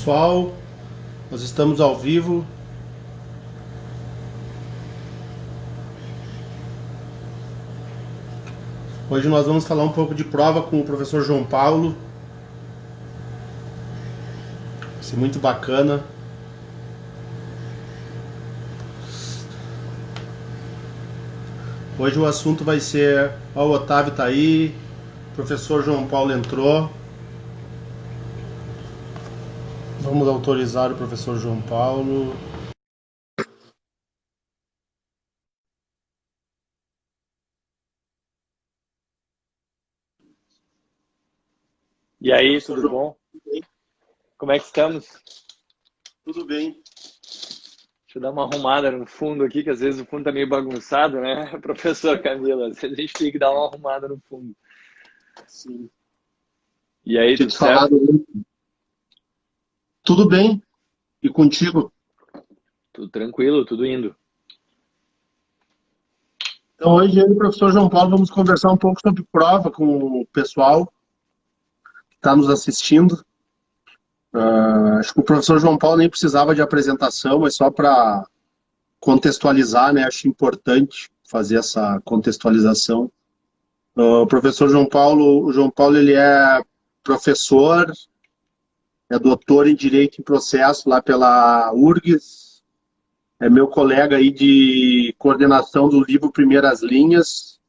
pessoal, nós estamos ao vivo. Hoje nós vamos falar um pouco de prova com o professor João Paulo. Vai ser muito bacana. Hoje o assunto vai ser... Ó, o Otávio tá aí, o professor João Paulo entrou. Vamos autorizar o professor João Paulo. E aí, Professor tudo João, bom? tudo bem? Como é que estamos? Tudo bem. Deixa eu dar uma arrumada no fundo aqui, que às vezes o fundo tá meio bagunçado, né, professor Camila? Às vezes a gente tem que dar uma arrumada no fundo. Sim. E aí, Tinha tudo te certo? falado. Tudo bem. E contigo? Tudo tranquilo, tudo indo. Então hoje eu e o professor João Paulo vamos conversar um pouco sobre prova com o pessoal que está nos assistindo. Acho que o professor João Paulo nem precisava de apresentação, mas só para contextualizar, né? Acho importante fazer essa contextualização. O professor João Paulo, o João Paulo ele é professor, é doutor em Direito em Processo lá pela URGS, é meu colega aí de coordenação do livro Primeiras Linhas.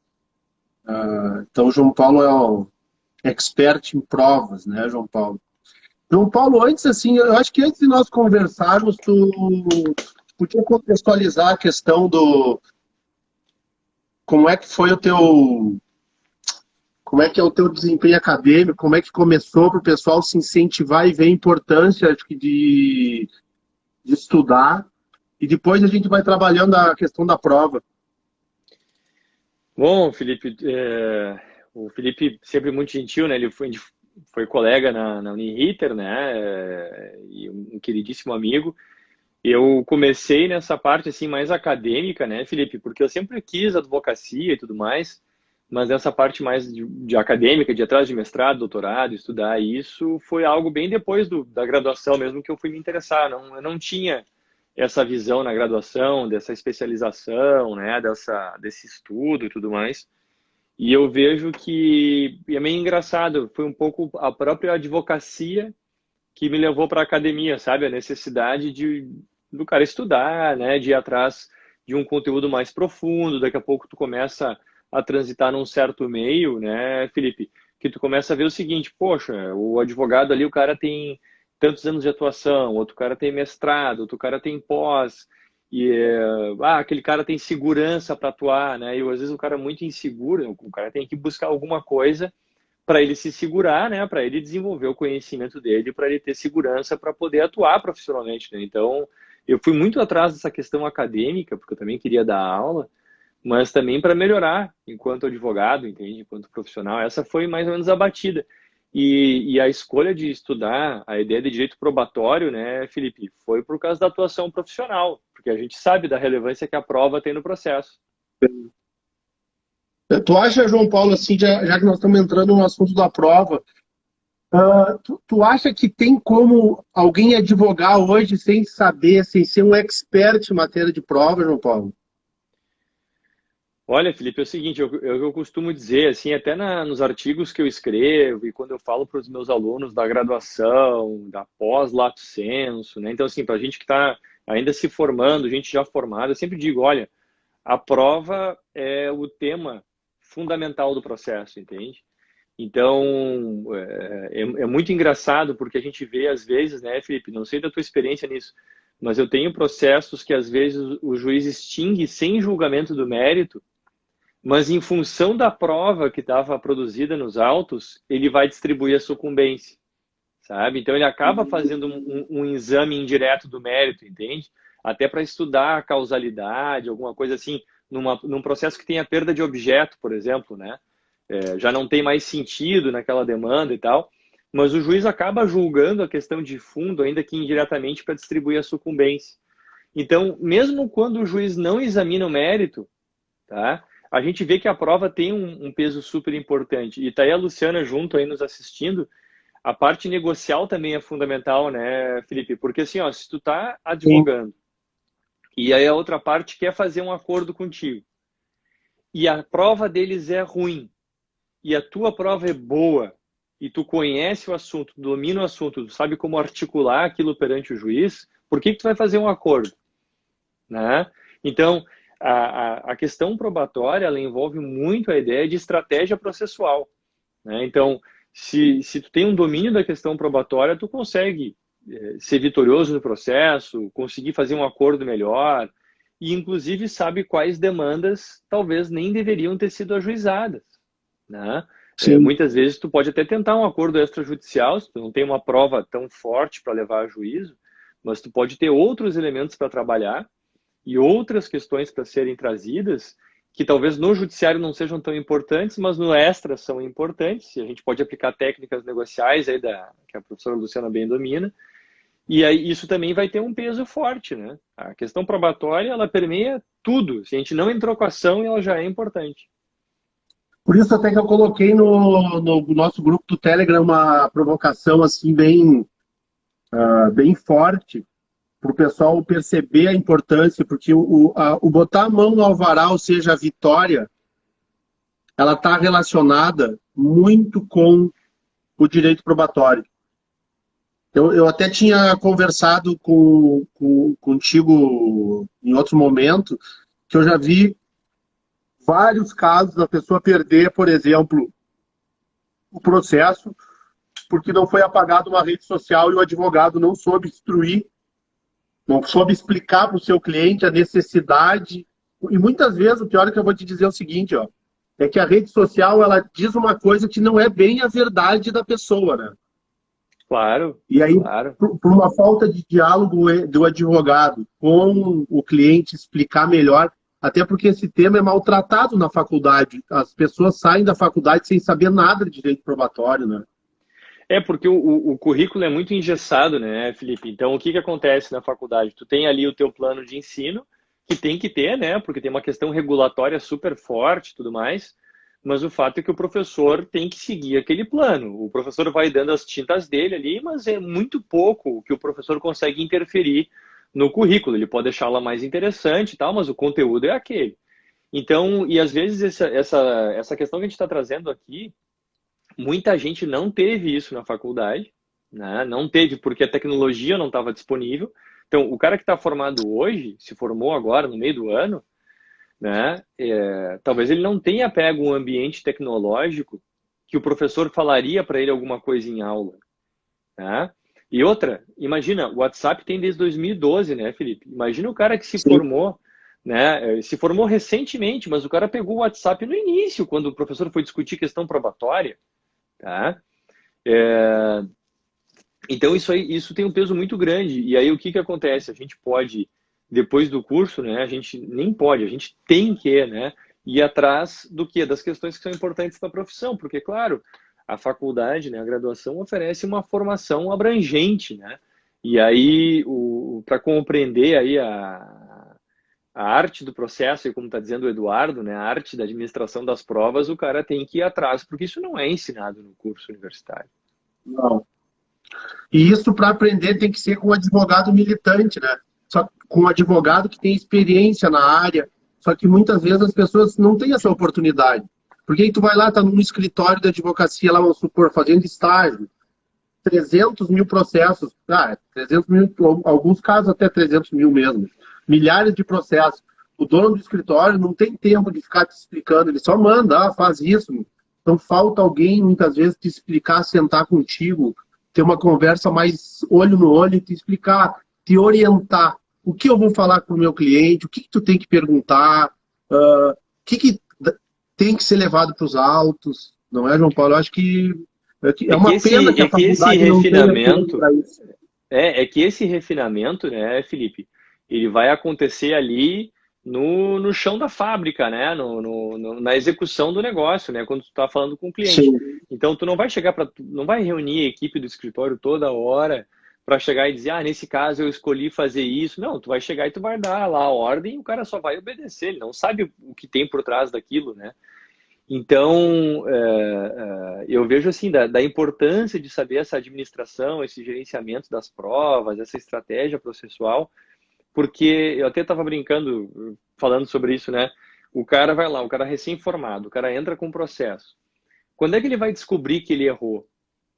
Então o João Paulo é o expert em provas, né, João Paulo? João Paulo, antes, assim, eu acho que antes de nós conversarmos, tu podia contextualizar a questão do como é que foi o teu, como é que é o teu desempenho acadêmico, como é que começou para o pessoal se incentivar e ver a importância, acho que, de estudar, e depois a gente vai trabalhando a questão da prova. Bom, Felipe, o Felipe sempre muito gentil, né? Ele foi colega na Uniriter, né? E um queridíssimo amigo. Eu comecei nessa parte assim mais acadêmica, né, Felipe? Porque eu sempre quis advocacia e tudo mais, mas essa parte mais de acadêmica, de atrás de mestrado, doutorado, estudar isso, foi algo bem depois da graduação mesmo que eu fui me interessar. Não, eu não tinha essa visão na graduação, dessa especialização, né, desse estudo e tudo mais. E eu vejo que e é meio engraçado, foi um pouco a própria advocacia que me levou para a academia, sabe? A necessidade do cara estudar, né? De ir atrás de um conteúdo mais profundo. Daqui a pouco tu começa a transitar num certo meio, né, Felipe? Que tu começa a ver o seguinte, poxa, o advogado ali, o cara tem tantos anos de atuação, outro cara tem mestrado, outro cara tem pós, e aquele cara tem segurança para atuar, né? E às vezes o cara é muito inseguro, o cara tem que buscar alguma coisa para ele se segurar, né, para ele desenvolver o conhecimento dele, para ele ter segurança para poder atuar profissionalmente, né? Então, eu fui muito atrás dessa questão acadêmica, porque eu também queria dar aula, mas também para melhorar enquanto advogado, entende? Enquanto profissional. Essa foi mais ou menos a batida. E a escolha de estudar a ideia de direito probatório, né, Felipe, foi por causa da atuação profissional, porque a gente sabe da relevância que a prova tem no processo. Tu acha, João Paulo, assim, já que nós estamos entrando no assunto da prova, tu acha que tem como alguém advogar hoje sem saber, sem ser um expert em matéria de prova, João Paulo? Olha, Felipe, é o seguinte, eu costumo dizer, assim, até nos artigos que eu escrevo e quando eu falo para os meus alunos da graduação, da pós-lato sensu, né? Então, assim, para a gente que está ainda se formando, gente já formada, eu sempre digo, olha, a prova é o tema fundamental do processo, entende? Então, é muito engraçado porque a gente vê às vezes, né, Felipe, não sei da tua experiência nisso, mas eu tenho processos que às vezes o juiz extingue sem julgamento do mérito, mas em função da prova que estava produzida nos autos, ele vai distribuir a sucumbência, sabe? Então ele acaba fazendo um exame indireto do mérito, entende? Até para estudar a causalidade, alguma coisa assim, num processo que tenha perda de objeto, por exemplo, né? Já não tem mais sentido naquela demanda e tal, mas o juiz acaba julgando a questão de fundo, ainda que indiretamente, para distribuir a sucumbência. Então, mesmo quando o juiz não examina o mérito, tá? A gente vê que a prova tem um peso super importante. E tá aí a Luciana junto aí nos assistindo. a parte negocial também é fundamental, né, Felipe? Porque assim, ó, se tu tá Sim, advogando e aí a outra parte quer fazer um acordo contigo e a prova deles é ruim e a tua prova é boa e tu conhece o assunto, domina o assunto, tu sabe como articular aquilo perante o juiz, por que que tu vai fazer um acordo, né? Então, a questão probatória, ela envolve muito a ideia de estratégia processual, né? Então, se tu tem um domínio da questão probatória, tu consegue ser vitorioso no processo, conseguir fazer um acordo melhor e, inclusive, sabe quais demandas talvez nem deveriam ter sido ajuizadas, né? sim. Muitas vezes tu pode até tentar um acordo extrajudicial, se tu não tem uma prova tão forte para levar a juízo, mas tu pode ter outros elementos para trabalhar e outras questões para serem trazidas que talvez no judiciário não sejam tão importantes, mas no extra são importantes. E a gente pode aplicar técnicas negociais aí que a professora Luciana bem domina. E aí isso também vai ter um peso forte, né? A questão probatória, ela permeia tudo. Se a gente não entrou com a ação, ela já é importante. Por isso até que eu coloquei no nosso grupo do Telegram uma provocação assim bem forte para o pessoal perceber a importância, porque o botar a mão no alvará, ou seja, a vitória, ela está relacionada muito com o direito probatório. Eu até tinha conversado contigo em outro momento, que eu já vi vários casos da pessoa perder, por exemplo, o processo, porque não foi apagado uma rede social e o advogado não soube instruir, não soube explicar para o seu cliente a necessidade. E muitas vezes, o pior é que eu vou te dizer é o seguinte, ó, é que a rede social ela diz uma coisa que não é bem a verdade da pessoa, né? Claro, E aí, claro. por uma falta de diálogo do advogado com o cliente explicar melhor, até porque esse tema é maltratado na faculdade. As pessoas saem da faculdade sem saber nada de direito probatório, né? Porque o currículo é muito engessado, né, Felipe? Então, o que que acontece na faculdade? Tu tem ali o teu plano de ensino, que tem que ter, né? Porque tem uma questão regulatória super forte e tudo mais. Mas o fato é que o professor tem que seguir aquele plano. O professor vai dando as tintas dele ali, mas é muito pouco o que o professor consegue interferir no currículo. Ele pode deixá-la mais interessante e tal, mas o conteúdo é aquele. Então, e às vezes essa questão que a gente está trazendo aqui, muita gente não teve isso na faculdade, né? Não teve porque a tecnologia não estava disponível. Então, o cara que está formado hoje, se formou agora no meio do ano, né? Talvez ele não tenha pego um ambiente tecnológico que o professor falaria para ele alguma coisa em aula, né? E outra, imagina, o WhatsApp tem desde 2012, né, Felipe? Imagina o cara que se Sim. formou, né? Se formou recentemente, mas o cara pegou o WhatsApp no início, quando o professor foi discutir questão probatória, tá? Então isso tem um peso muito grande. E aí o que que acontece? A gente pode, depois do curso, né? A gente nem pode, a gente tem que, né? Ir atrás do que? Das questões que são importantes para a profissão, porque, claro, a faculdade, né, a graduação oferece uma formação abrangente, né? E aí, para compreender aí a arte do processo, e como está dizendo o Eduardo, né, a arte da administração das provas, o cara tem que ir atrás, porque isso não é ensinado no curso universitário. Não. E isso, para aprender, tem que ser com um advogado militante, né? Só com um advogado que tem experiência na área. Só que muitas vezes as pessoas não têm essa oportunidade. Porque aí tu vai lá, tá num escritório de advocacia, lá, vamos supor, fazendo estágio, 300 mil processos, 300 mil, alguns casos até 300 mil mesmo, milhares de processos. O dono do escritório não tem tempo de ficar te explicando, ele só manda, faz isso. Então falta alguém, muitas vezes, te explicar, sentar contigo, ter uma conversa mais olho no olho e te explicar, te orientar. O que eu vou falar com o meu cliente, o que, que tu tem que perguntar, o que tem que ser levado para os autos, não é, João Paulo? Eu acho que é uma pena que a Que esse faculdade não tenha tempo refinamento para isso. que esse refinamento, né, Felipe, ele vai acontecer ali no chão da fábrica, né, na execução do negócio, né, quando tu está falando com o cliente. Sim, Então, tu não vai não vai reunir a equipe do escritório toda hora para chegar e dizer, nesse caso eu escolhi fazer isso. Não, tu vai chegar e tu vai dar lá a ordem e o cara só vai obedecer, ele não sabe o que tem por trás daquilo, né? Então, eu vejo assim, da importância de saber essa administração, esse gerenciamento das provas, essa estratégia processual, porque eu até estava brincando, falando sobre isso, né? O cara vai lá, o cara recém-formado, o cara entra com um processo. Quando é que ele vai descobrir que ele errou?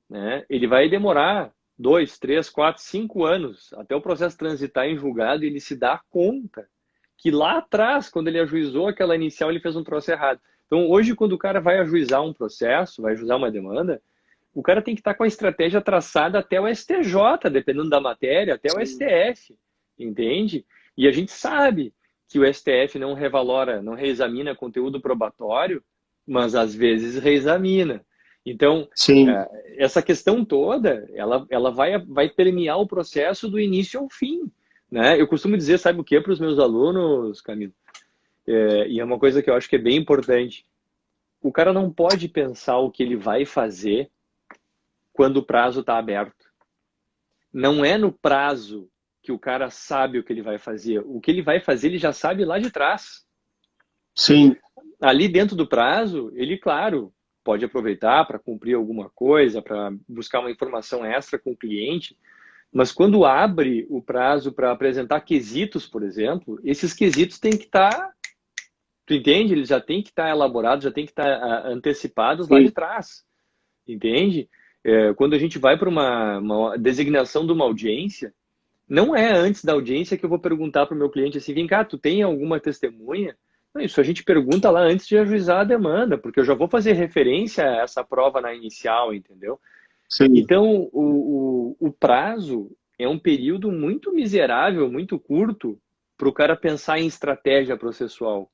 Né? Ele vai demorar 2, 3, 4, 5 anos até o processo transitar em julgado e ele se dá conta que lá atrás, quando ele ajuizou aquela inicial, ele fez um troço errado. Então, hoje, quando o cara vai ajuizar um processo, vai ajuizar uma demanda, o cara tem que estar com a estratégia traçada até o STJ, dependendo da matéria, até o STF, entende? E a gente sabe que o STF não revalora, não reexamina conteúdo probatório, mas às vezes reexamina. Então, Sim. essa questão toda, ela vai permear o processo do início ao fim. Né? Eu costumo dizer, sabe o que, para os meus alunos, Camilo? E é uma coisa que eu acho que é bem importante. O cara não pode pensar o que ele vai fazer quando o prazo está aberto. Não é no prazo que o cara sabe o que ele vai fazer. O que ele vai fazer, ele já sabe lá de trás. Sim. Ali dentro do prazo, ele, claro, pode aproveitar para cumprir alguma coisa, para buscar uma informação extra com o cliente, mas quando abre o prazo para apresentar quesitos, por exemplo, esses quesitos têm que estar, tu entende? Eles já têm que estar elaborados, já têm que estar antecipados lá de trás, entende? Quando a gente vai para uma designação de uma audiência, não é antes da audiência que eu vou perguntar para o meu cliente assim, vem cá, tu tem alguma testemunha? Não, isso a gente pergunta lá antes de ajuizar a demanda, porque eu já vou fazer referência a essa prova na inicial, entendeu? Sim. Então, o prazo é um período muito miserável, muito curto, para o cara pensar em estratégia processual.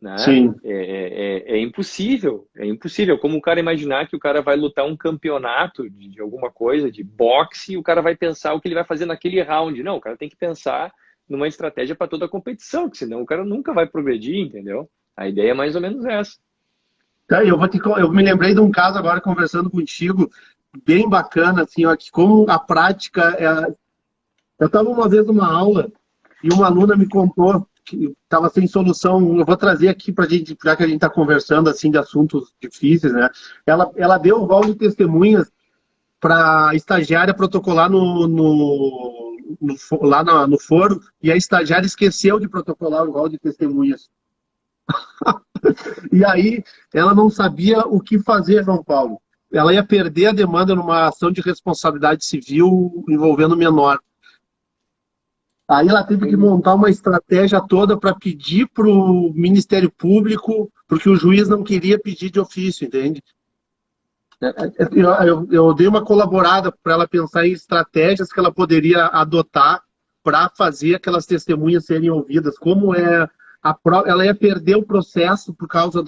Né? Sim. É impossível, é impossível. Como o cara imaginar que o cara vai lutar um campeonato de alguma coisa, de boxe, e o cara vai pensar o que ele vai fazer naquele round. Não, o cara tem que pensar numa estratégia para toda a competição, porque senão o cara nunca vai progredir, entendeu? A ideia é mais ou menos essa. Eu me lembrei de um caso agora conversando contigo, bem bacana, assim, ó, que como a prática é... Eu estava uma vez numa aula e uma aluna me contou que estava sem solução. Eu vou trazer aqui para a gente, já que a gente está conversando assim de assuntos difíceis, né? Ela deu o rol de testemunhas para a estagiária protocolar lá no foro, e a estagiária esqueceu de protocolar o rol de testemunhas. E aí ela não sabia o que fazer, João Paulo. Ela ia perder a demanda numa ação de responsabilidade civil envolvendo menor. Aí ela teve que montar uma estratégia toda para pedir para o Ministério Público, porque o juiz não queria pedir de ofício, entende? Eu dei uma colaborada para ela pensar em estratégias que ela poderia adotar para fazer aquelas testemunhas serem ouvidas. Como ela ia perder o processo por causa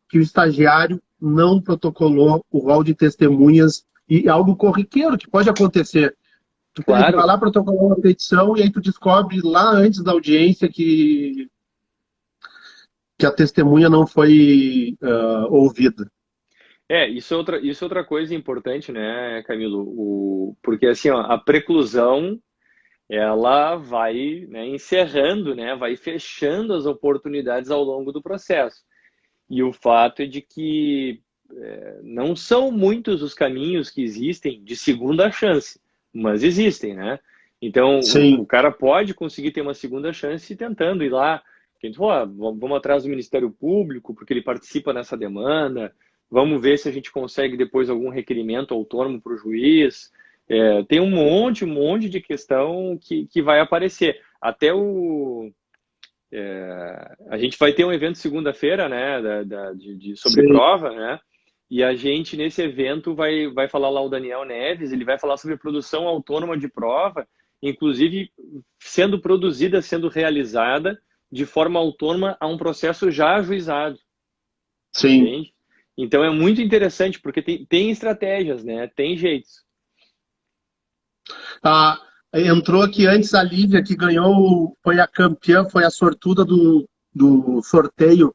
que o estagiário não protocolou o rol de testemunhas, e algo corriqueiro que pode acontecer. Tu vai lá protocolar uma petição e aí tu descobre lá antes da audiência que a testemunha não foi ouvida. Isso é outra coisa importante, né, Camilo? Porque assim, ó, a preclusão, ela vai, né, encerrando, né, vai fechando as oportunidades ao longo do processo. E o fato é de que não são muitos os caminhos que existem de segunda chance, mas existem, né? Então, o cara pode conseguir ter uma segunda chance tentando ir lá. Vamos atrás do Ministério Público, porque ele participa nessa demanda. Vamos ver se a gente consegue depois algum requerimento autônomo para o juiz. Tem um monte de questão que vai aparecer. Até a gente vai ter um evento segunda-feira, né, sobre prova, né? E a gente, nesse evento, vai falar lá o Daniel Neves, ele vai falar sobre produção autônoma de prova, inclusive sendo produzida, sendo realizada de forma autônoma a um processo já ajuizado. Sim. Entende? Então é muito interessante, porque tem estratégias, né? Tem jeitos. Entrou aqui antes a Lívia, que ganhou, foi a campeã, foi a sortuda do sorteio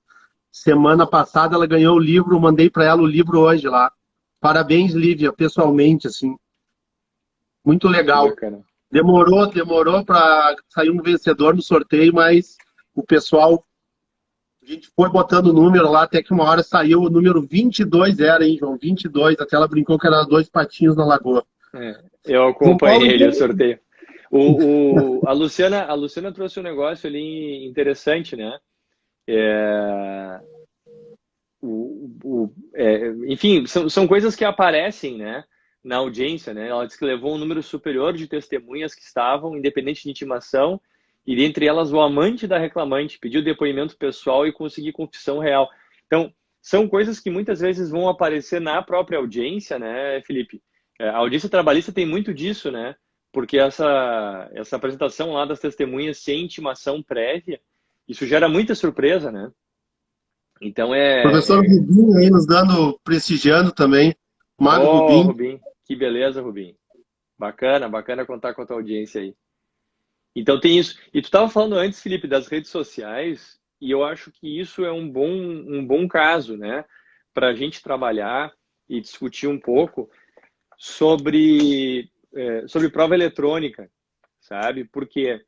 semana passada. Ela ganhou o livro, mandei para ela o livro hoje lá. Parabéns, Lívia, pessoalmente, assim. Muito legal. Demorou para sair um vencedor no sorteio, mas o pessoal A gente foi botando o número lá, até que uma hora saiu o número 22 era, hein, João? 22, até ela brincou que era dois patinhos na lagoa. Eu João Paulo, acompanhei ali o sorteio. A Luciana trouxe um negócio ali interessante, né? Enfim, são coisas que aparecem, né, na audiência, né? Ela disse que levou um número superior de testemunhas que estavam, independente de intimação, e dentre elas o amante da reclamante pediu depoimento pessoal e conseguiu confissão real. Então, são coisas que muitas vezes vão aparecer na própria audiência, né, Felipe? A audiência trabalhista tem muito disso, né? Porque essa apresentação lá das testemunhas sem intimação prévia, isso gera muita surpresa, né? Então professor Rubinho aí nos dando, prestigiando também. Mago Rubinho. Rubinho, que beleza, Rubinho. Bacana contar com a tua audiência aí. Então tem isso. E tu estava falando antes, Felipe, das redes sociais, e eu acho que isso é um bom caso, né? Para a gente trabalhar e discutir um pouco sobre prova eletrônica, sabe? Por quê?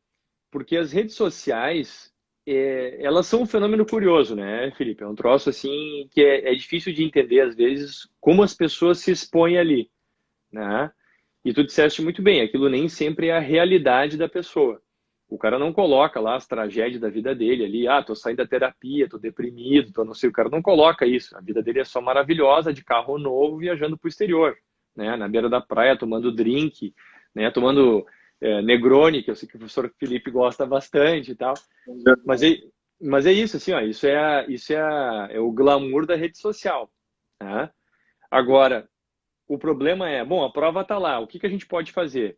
Porque as redes sociais, elas são um fenômeno curioso, né, Felipe? É um troço assim que é difícil de entender às vezes como as pessoas se expõem ali, né? E tu disseste muito bem, aquilo nem sempre é a realidade da pessoa. O cara não coloca lá as tragédias da vida dele ali, tô saindo da terapia, tô deprimido, tô não sei, o cara não coloca isso. A vida dele é só maravilhosa, de carro novo, viajando pro exterior, né? Na beira da praia, tomando drink, né? Tomando Negroni, que eu sei que o professor Felipe gosta bastante e tal. Mas é isso, assim, ó, isso é o glamour da rede social, né? Agora, o problema é, bom, a prova está lá, o que a gente pode fazer?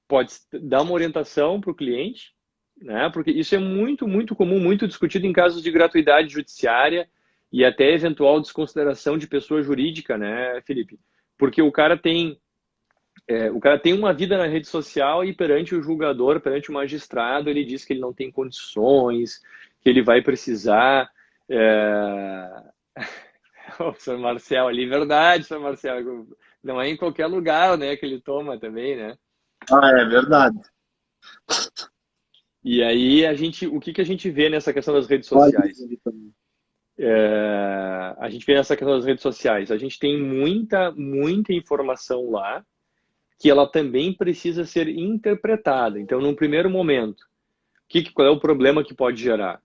Pode dar uma orientação para o cliente, né? Porque isso é muito comum, muito discutido em casos de gratuidade judiciária e até eventual desconsideração de pessoa jurídica, né, Felipe? Porque o cara tem uma vida na rede social e perante o julgador, perante o magistrado, ele diz que ele não tem condições, que ele vai precisar... O Sr. Marcel ali, verdade, Sr. Marcel. Não é em qualquer lugar, né, que ele toma também, né? É verdade. E aí, o que a gente vê nessa questão das redes sociais? A gente vê nessa questão das redes sociais, a gente tem muita informação lá, que ela também precisa ser interpretada. Então, num primeiro momento, qual é o problema que pode gerar?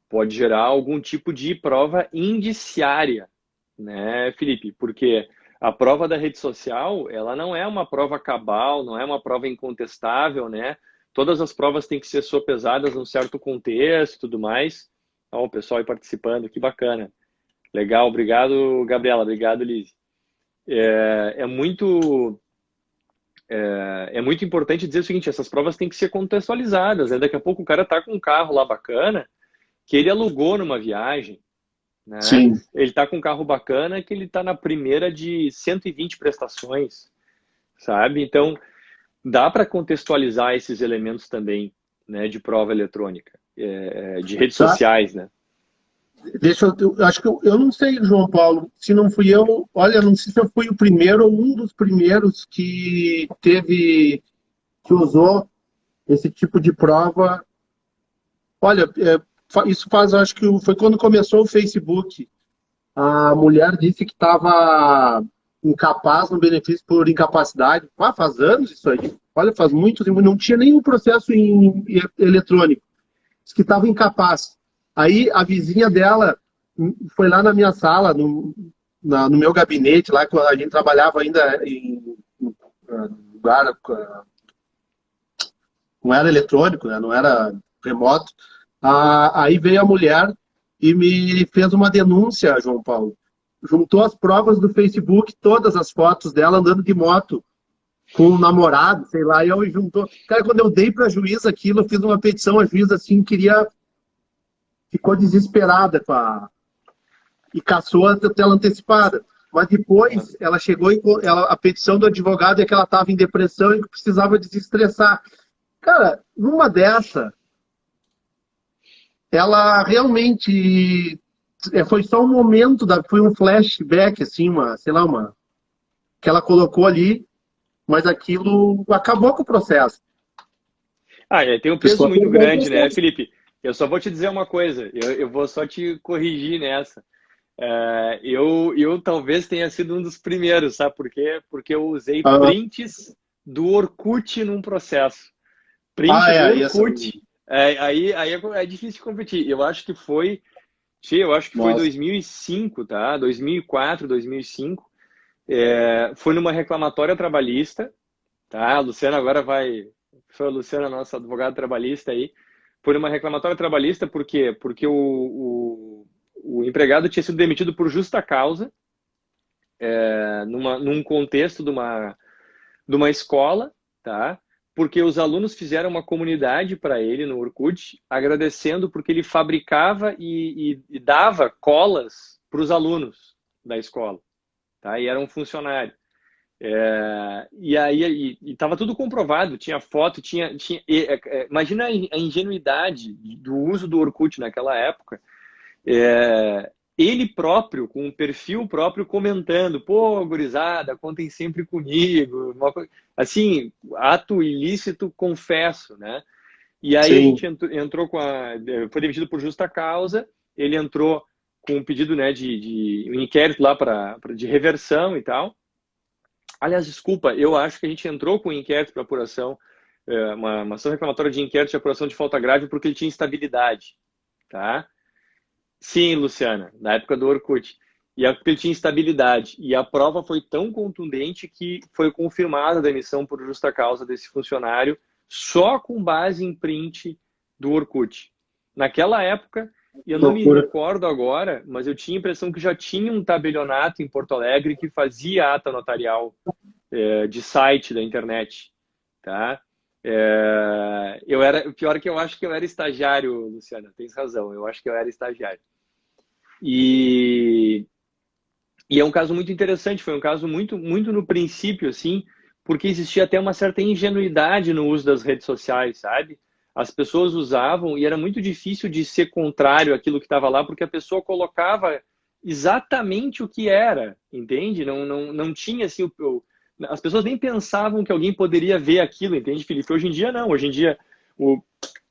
Pode gerar algum tipo de prova indiciária, né, Felipe? Porque a prova da rede social, ela não é uma prova cabal, não é uma prova incontestável, né? Todas as provas têm que ser sopesadas num certo contexto e tudo mais. Ó, o pessoal aí participando, que bacana. Legal, obrigado, Gabriela, obrigado, Liz. É muito importante dizer o seguinte, essas provas têm que ser contextualizadas, né? Daqui a pouco o cara tá com um carro lá bacana, que ele alugou numa viagem, né? Sim. Ele tá com um carro bacana que ele tá na primeira de 120 prestações, sabe? Então, dá para contextualizar esses elementos também, né, de prova eletrônica, de redes sociais, né? Eu acho que eu não sei, João Paulo, se não fui eu, olha, não sei se eu fui o primeiro ou um dos primeiros que usou esse tipo de prova. Olha, isso faz, acho que foi quando começou o Facebook. A mulher disse que estava incapaz no benefício por incapacidade. Faz anos isso aí. Olha, faz muito tempo. Não tinha nenhum processo eletrônico. Disse que estava incapaz. Aí a vizinha dela foi lá na minha sala, no meu gabinete, lá quando a gente trabalhava ainda em lugar. Não era eletrônico, né? Não era remoto. Aí veio a mulher e me fez uma denúncia, João Paulo. Juntou as provas do Facebook, todas as fotos dela andando de moto com um namorado, sei lá, e eu juntou. Cara, quando eu dei para a juíza aquilo, eu fiz uma petição, a juíza assim ficou desesperada e caçou a tela antecipada. Mas depois ela chegou e a petição do advogado é que ela estava em depressão e que precisava desestressar. Cara, numa dessa, ela realmente foi só um momento, foi um flashback, assim, que ela colocou ali, mas aquilo acabou com o processo. Tem um peso muito grande, né, Felipe? Eu só vou te dizer uma coisa, eu vou só te corrigir nessa. Eu talvez tenha sido um dos primeiros, sabe por quê? Porque eu usei Ah, prints do Orkut num processo. Print do essa. Orkut. Aí é difícil de competir. Eu acho que foi Nossa. 2005, tá? 2004, 2005. Foi numa reclamatória trabalhista, tá? A Luciana agora vai... Foi a Luciana, nossa advogada trabalhista aí. Foi numa reclamatória trabalhista, por quê? Porque o empregado tinha sido demitido por justa causa, num contexto de uma escola, tá? Porque os alunos fizeram uma comunidade para ele no Orkut, agradecendo porque ele fabricava e dava colas para os alunos da escola, tá? E era um funcionário. E aí estava tudo comprovado, tinha foto, imagina a ingenuidade do uso do Orkut naquela época. Ele próprio, com um perfil próprio, comentando: pô, gurizada, contem sempre comigo. Assim, ato ilícito, confesso, né? E aí a Sim. gente entrou foi demitido por justa causa, ele entrou com um pedido, né, de um inquérito lá de reversão e tal. Aliás, desculpa, eu acho que a gente entrou com um inquérito para apuração, uma ação reclamatória de inquérito de apuração de falta grave porque ele tinha instabilidade, tá? Sim, Luciana, na época do Orkut. E porque ele tinha instabilidade. E a prova foi tão contundente que foi confirmada a demissão por justa causa desse funcionário só com base em print do Orkut. Naquela época, eu não me Loucura. recordo agora, mas eu tinha a impressão que já tinha um tabelionato em Porto Alegre que fazia ata notarial de site da internet, tá? O pior é que eu acho que eu era estagiário, Luciana, tens razão, eu acho que eu era estagiário. E é um caso muito interessante, foi um caso muito, muito no princípio, assim, porque existia até uma certa ingenuidade no uso das redes sociais, sabe? As pessoas usavam e era muito difícil de ser contrário àquilo que estava lá, porque a pessoa colocava exatamente o que era, entende? Não tinha, assim, as pessoas nem pensavam que alguém poderia ver aquilo, entende, Felipe? Hoje em dia, não. Hoje em dia, o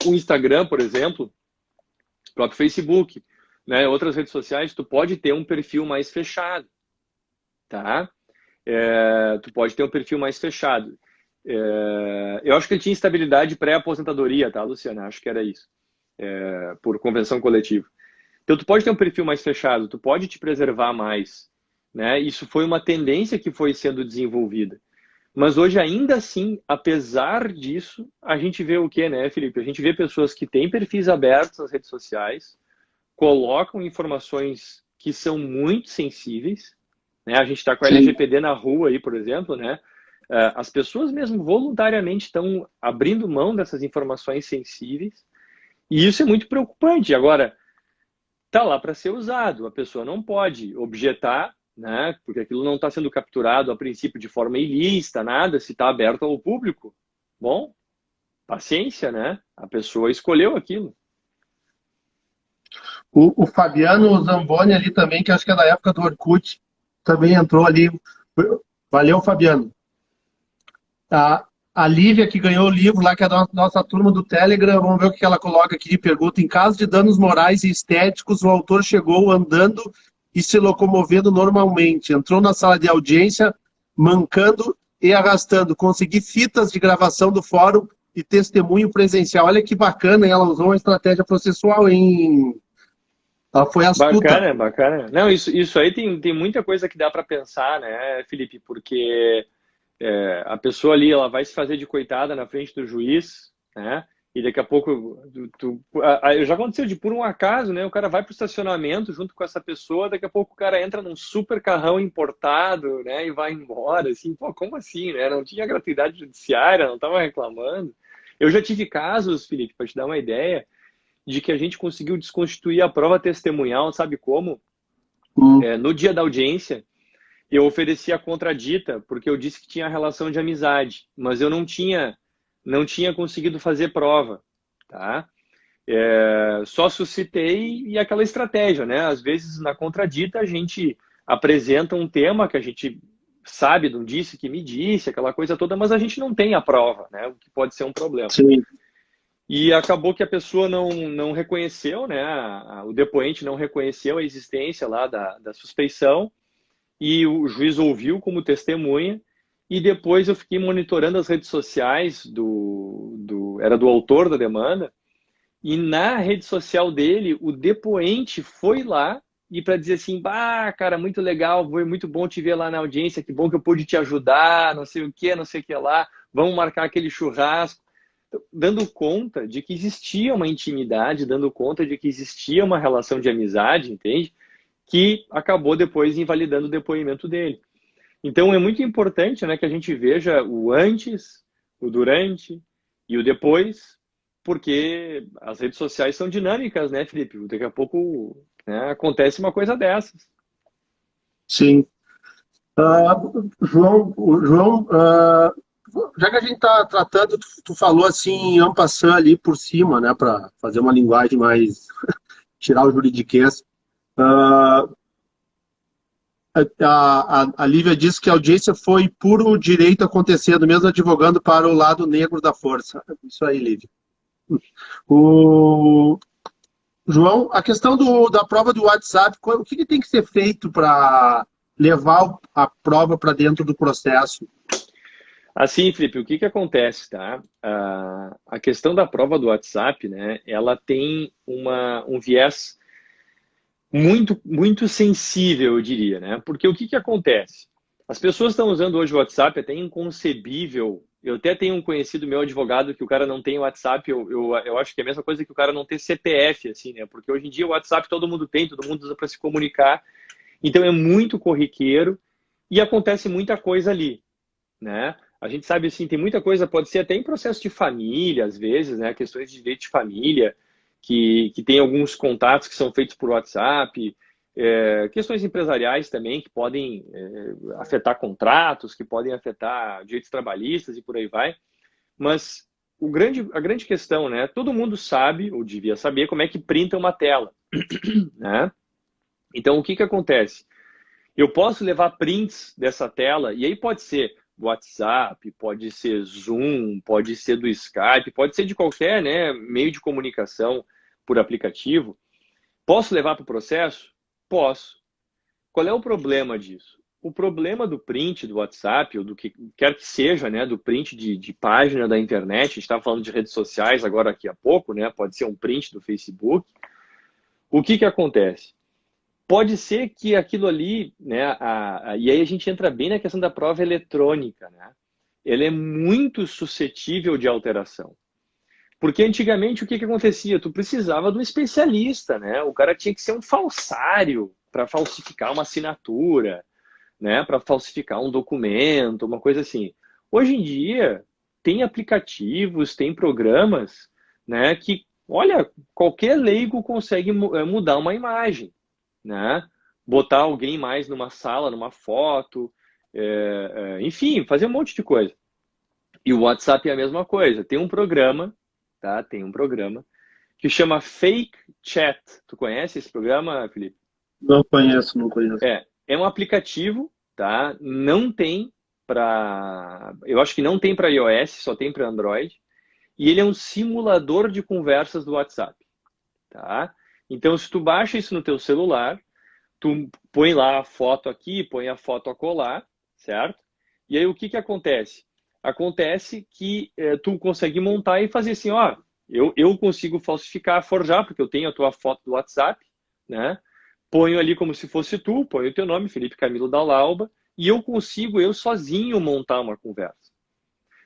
Instagram, por exemplo, o próprio Facebook, né, outras redes sociais, tu pode ter um perfil mais fechado, tá? Tu pode ter um perfil mais fechado. Eu acho que ele tinha estabilidade pré-aposentadoria, tá, Luciana? Acho que era isso, por convenção coletiva. Então, tu pode ter um perfil mais fechado, tu pode te preservar mais, né? Isso foi uma tendência que foi sendo desenvolvida. Mas hoje, ainda assim, apesar disso, a gente vê o quê, né, Felipe? A gente vê pessoas que têm perfis abertos nas redes sociais, colocam informações que são muito sensíveis, né? A gente está com a Sim. LGPD na rua aí, por exemplo, né? As pessoas mesmo voluntariamente estão abrindo mão dessas informações sensíveis e isso é muito preocupante. Agora, tá lá para ser usado, a pessoa não pode objetar, né? Porque aquilo não está sendo capturado a princípio de forma ilícita, nada, se está aberto ao público. Bom, paciência, né? A pessoa escolheu aquilo. O Fabiano Zamboni ali também, que acho que é da época do Orkut, também entrou ali. Valeu, Fabiano. A Lívia, que ganhou o livro lá, que é da nossa turma do Telegram, vamos ver o que ela coloca aqui de pergunta. Em caso de danos morais e estéticos, o autor chegou andando e se locomovendo normalmente. Entrou na sala de audiência, mancando e arrastando. Consegui fitas de gravação do fórum e testemunho presencial. Olha que bacana, hein? Ela usou uma estratégia processual, hein? Ela foi astuta. Bacana, bacana. Não, isso aí tem muita coisa que dá para pensar, né, Felipe? Porque a pessoa ali, ela vai se fazer de coitada na frente do juiz, né? E daqui a pouco, já aconteceu de por um acaso, né? O cara vai pro estacionamento junto com essa pessoa, daqui a pouco o cara entra num super carrão importado, né? E vai embora, assim, pô, como assim, né? Não tinha gratuidade judiciária, não tava reclamando. Eu já tive casos, Felipe, para te dar uma ideia, de que a gente conseguiu desconstituir a prova testemunhal, sabe como? No dia da audiência, eu ofereci a contradita porque eu disse que tinha relação de amizade, mas eu não tinha conseguido fazer prova, tá? Só suscitei e aquela estratégia, né? Às vezes na contradita a gente apresenta um tema que a gente sabe, não disse que me disse, aquela coisa toda, mas a gente não tem a prova, né? O que pode ser um problema. Sim. E acabou que a pessoa não reconheceu, né? O depoente não reconheceu a existência lá da suspeição, e o juiz ouviu como testemunha, e depois eu fiquei monitorando as redes sociais era do autor da demanda, e na rede social dele, o depoente foi lá e para dizer assim, bah, cara, muito legal, foi muito bom te ver lá na audiência, que bom que eu pude te ajudar, não sei o que, não sei o que lá, vamos marcar aquele churrasco. Dando conta de que existia uma intimidade, dando conta de que existia uma relação de amizade, entende? Que acabou depois invalidando o depoimento dele. Então é muito importante, né, que a gente veja o antes, o durante e o depois, porque as redes sociais são dinâmicas, né, Felipe? Daqui a pouco, né, acontece uma coisa dessas. Sim. João, já que a gente está tratando, tu falou assim, en passant ali por cima, né, para fazer uma linguagem mais, tirar o juridiquês. Ah, a Lívia disse que a audiência foi puro direito acontecendo, mesmo advogando para o lado negro da força. Isso aí, Lívia. O João, a questão da prova do WhatsApp, o que tem que ser feito para levar a prova para dentro do processo? Assim, Felipe, o que acontece, tá? A questão da prova do WhatsApp, né, ela tem um viés muito sensível, eu diria, né? Porque o que acontece? As pessoas estão usando hoje o WhatsApp, até inconcebível. Eu até tenho um conhecido meu advogado que o cara não tem WhatsApp, eu acho que é a mesma coisa que o cara não ter CPF, assim, né? Porque hoje em dia o WhatsApp todo mundo tem, todo mundo usa para se comunicar, então é muito corriqueiro e acontece muita coisa ali, né? A gente sabe, assim, tem muita coisa, pode ser até em processo de família, às vezes, né? Questões de direito de família, que tem alguns contatos que são feitos por WhatsApp, questões empresariais também, que podem afetar contratos, que podem afetar direitos trabalhistas e por aí vai. Mas a grande questão, né? Todo mundo sabe, ou devia saber, como é que printa uma tela, né? Então, o que acontece? Eu posso levar prints dessa tela, e aí pode ser do WhatsApp, pode ser Zoom, pode ser do Skype, pode ser de qualquer, né, meio de comunicação por aplicativo. Posso levar para o processo? Posso. Qual é o problema disso? O problema do print do WhatsApp, ou do que quer que seja, né, do print de página da internet, a gente estava falando de redes sociais agora aqui a pouco, né, pode ser um print do Facebook. O que acontece? Pode ser que aquilo ali, né, e aí a gente entra bem na questão da prova eletrônica, né? Ela é muito suscetível de alteração. Porque antigamente o que acontecia? Tu precisava de um especialista, né? O cara tinha que ser um falsário para falsificar uma assinatura, né? Para falsificar um documento, uma coisa assim. Hoje em dia tem aplicativos, tem programas, né? Que, olha, qualquer leigo consegue mudar uma imagem, né? Botar alguém mais numa sala, numa foto, enfim, fazer um monte de coisa. E o WhatsApp é a mesma coisa. Tem um programa, tá? Tem um programa que chama Fake Chat. Tu conhece esse programa, Felipe? Não conheço, não conheço. É um aplicativo, tá? Não tem para, eu acho que não tem para iOS, só tem para Android. E ele é um simulador de conversas do WhatsApp, tá? Então, se tu baixa isso no teu celular, tu põe lá a foto aqui, põe a foto acolá, certo? E aí o que acontece? Acontece que tu consegue montar e fazer assim, ó, eu consigo falsificar, forjar, porque eu tenho a tua foto do WhatsApp, né? Ponho ali como se fosse tu, ponho o teu nome, Felipe Camilo da Lauba, e eu consigo, eu sozinho, montar uma conversa.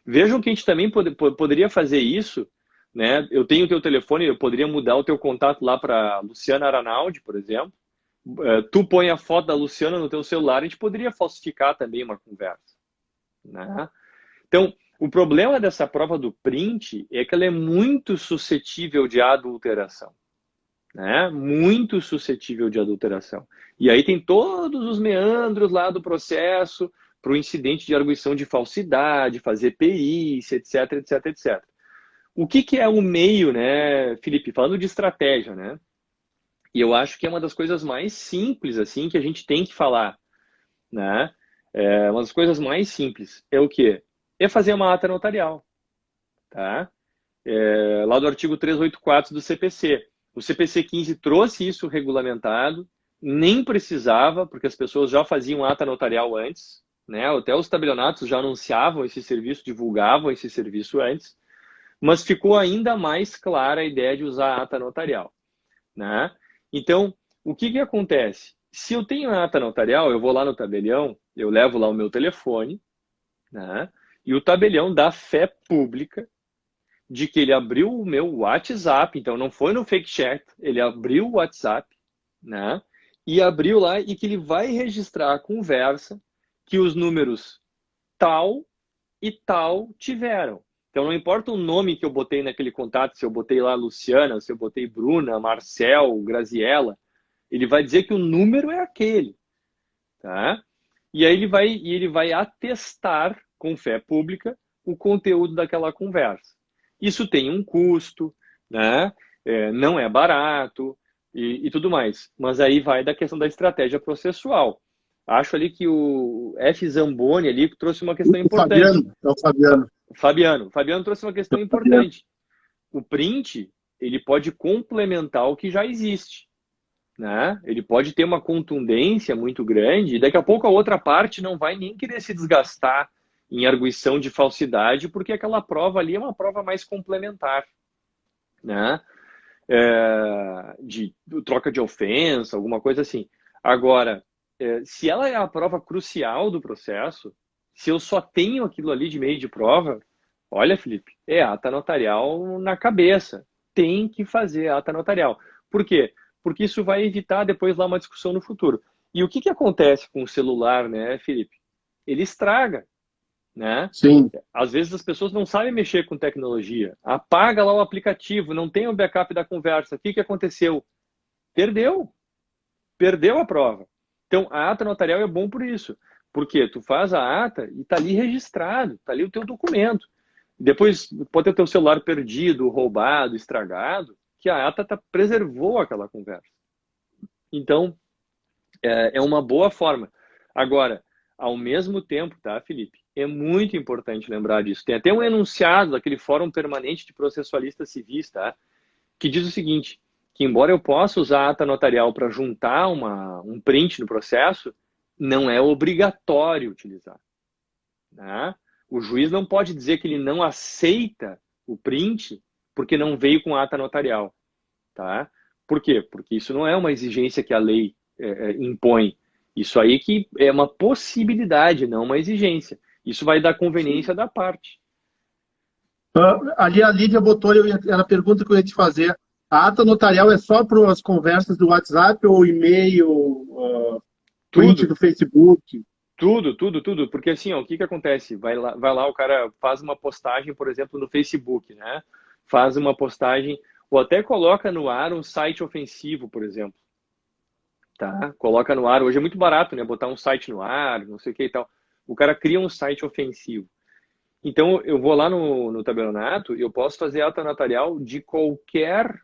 Vejam que a gente também poderia fazer isso, né? Eu tenho o teu telefone, eu poderia mudar o teu contato lá para Luciana Aranaldi, por exemplo. Tu põe a foto da Luciana no teu celular, a gente poderia falsificar também uma conversa, né? Então, o problema dessa prova do print é que ela é muito suscetível de adulteração, né? Muito suscetível de adulteração. E aí tem todos os meandros lá do processo para o incidente de arguição de falsidade, fazer perícia, etc, etc, etc. O que é o meio, né, Felipe? Falando de estratégia, né? E eu acho que é uma das coisas mais simples, assim, que a gente tem que falar, né? Uma das coisas mais simples é o quê? É fazer uma ata notarial, tá? lá do artigo 384 do CPC. O CPC 15 trouxe isso regulamentado, nem precisava, porque as pessoas já faziam ata notarial antes, né? Até os tabelionatos já anunciavam esse serviço, divulgavam esse serviço antes, mas ficou ainda mais clara a ideia de usar a ata notarial, né? Então, o que acontece? Se eu tenho a ata notarial, eu vou lá no tabelião, eu levo lá o meu telefone, né? E o tabelião dá fé pública de que ele abriu o meu WhatsApp, então não foi no fake chat, ele abriu o WhatsApp, né? E abriu lá e que ele vai registrar a conversa que os números tal e tal tiveram. Então não importa o nome que eu botei naquele contato, se eu botei lá Luciana, se eu botei Bruna, Marcel, Graziella, ele vai dizer que o número é aquele, tá? E aí ele vai atestar com fé pública o conteúdo daquela conversa. Isso tem um custo, né? Não é barato e tudo mais. Mas aí vai da questão da estratégia processual. Acho ali que o F. Zamboni ali trouxe uma questão importante. Fabiano, é o Fabiano. Fabiano trouxe uma questão importante. O print, ele pode complementar o que já existe, né? Ele pode ter uma contundência muito grande e daqui a pouco a outra parte não vai nem querer se desgastar em arguição de falsidade, porque aquela prova ali é uma prova mais complementar, né? De troca de ofensa, alguma coisa assim. Agora, se ela é a prova crucial do processo, se eu só tenho aquilo ali de meio de prova, olha, Felipe, é ata notarial na cabeça. Tem que fazer ata notarial. Por quê? Porque isso vai evitar depois lá uma discussão no futuro. E o que acontece com o celular, né, Felipe? Ele estraga, né? Sim. Às vezes as pessoas não sabem mexer com tecnologia. Apaga lá o aplicativo, não tem o backup da conversa. O que aconteceu? Perdeu a prova. Então, a ata notarial é bom por isso. Porque tu faz a ata e está ali registrado, está ali o teu documento. Depois pode ter o teu celular perdido, roubado, estragado, que a ata preservou aquela conversa. Então, é uma boa forma. Agora, ao mesmo tempo, tá, Felipe? É muito importante lembrar disso. Tem até um enunciado daquele Fórum Permanente de Processualistas Civis, tá? Que diz o seguinte, que embora eu possa usar a ata notarial para juntar um print no processo, não é obrigatório utilizar, né? O juiz não pode dizer que ele não aceita o print porque não veio com ata notarial, tá? Por quê? Porque isso não é uma exigência que a lei impõe. Isso aí que é uma possibilidade, não uma exigência. Isso vai dar conveniência da parte. Ali a Lívia botou, era a pergunta que eu ia te fazer. A ata notarial é só para as conversas do WhatsApp ou e-mail, print do Facebook? Tudo. Porque assim, ó, o que acontece? Vai lá, o cara faz uma postagem, por exemplo, no Facebook, né? Faz uma postagem, ou até coloca no ar um site ofensivo, por exemplo. Tá? Coloca no ar. Hoje é muito barato, né? Botar um site no ar, não sei o que e tal. O cara cria um site ofensivo. Então, eu vou lá no tabelionato e eu posso fazer ata notarial de qualquer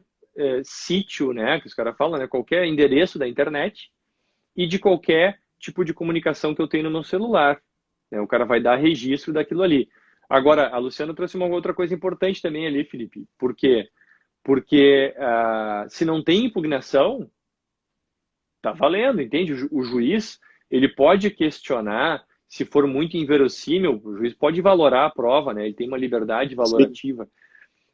sítio, né? Que os caras falam, né? Qualquer endereço da internet e de qualquer tipo de comunicação que eu tenho no meu celular, né? O cara vai dar registro daquilo ali. Agora, a Luciana trouxe uma outra coisa importante também ali, Felipe. Por quê? Porque se não tem impugnação, tá valendo, entende? O juiz, ele pode questionar, se for muito inverossímil, o juiz pode valorar a prova, né? Ele tem uma liberdade valorativa. Sim.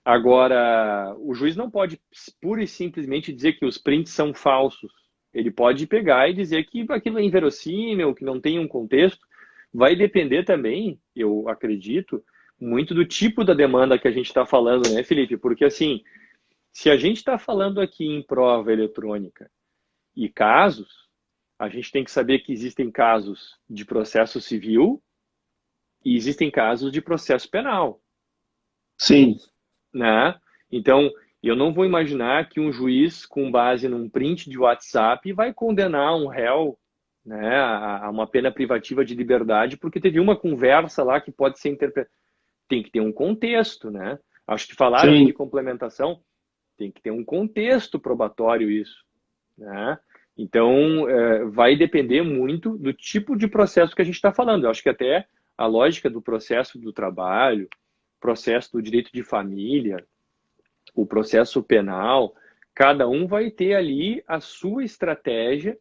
Agora, o juiz não pode pura e simplesmente dizer que os prints são falsos. Ele pode pegar e dizer que aquilo é inverossímil, que não tem um contexto. Vai depender também, eu acredito, muito do tipo da demanda que a gente está falando, né, Felipe? Porque, assim, se a gente está falando aqui em prova eletrônica e casos, a gente tem que saber que existem casos de processo civil e existem casos de processo penal. Sim. Né? Então, eu não vou imaginar que um juiz, com base num print de WhatsApp, vai condenar um réu, né, a uma pena privativa de liberdade porque teve uma conversa lá que pode ser interpretada. Tem que ter um contexto, né? Acho que falaram aí de complementação, tem que ter um contexto probatório isso, né? Então, vai depender muito do tipo de processo que a gente está falando. Eu acho que até a lógica do processo do trabalho, processo do direito de família, o processo penal, cada um vai ter ali a sua estratégia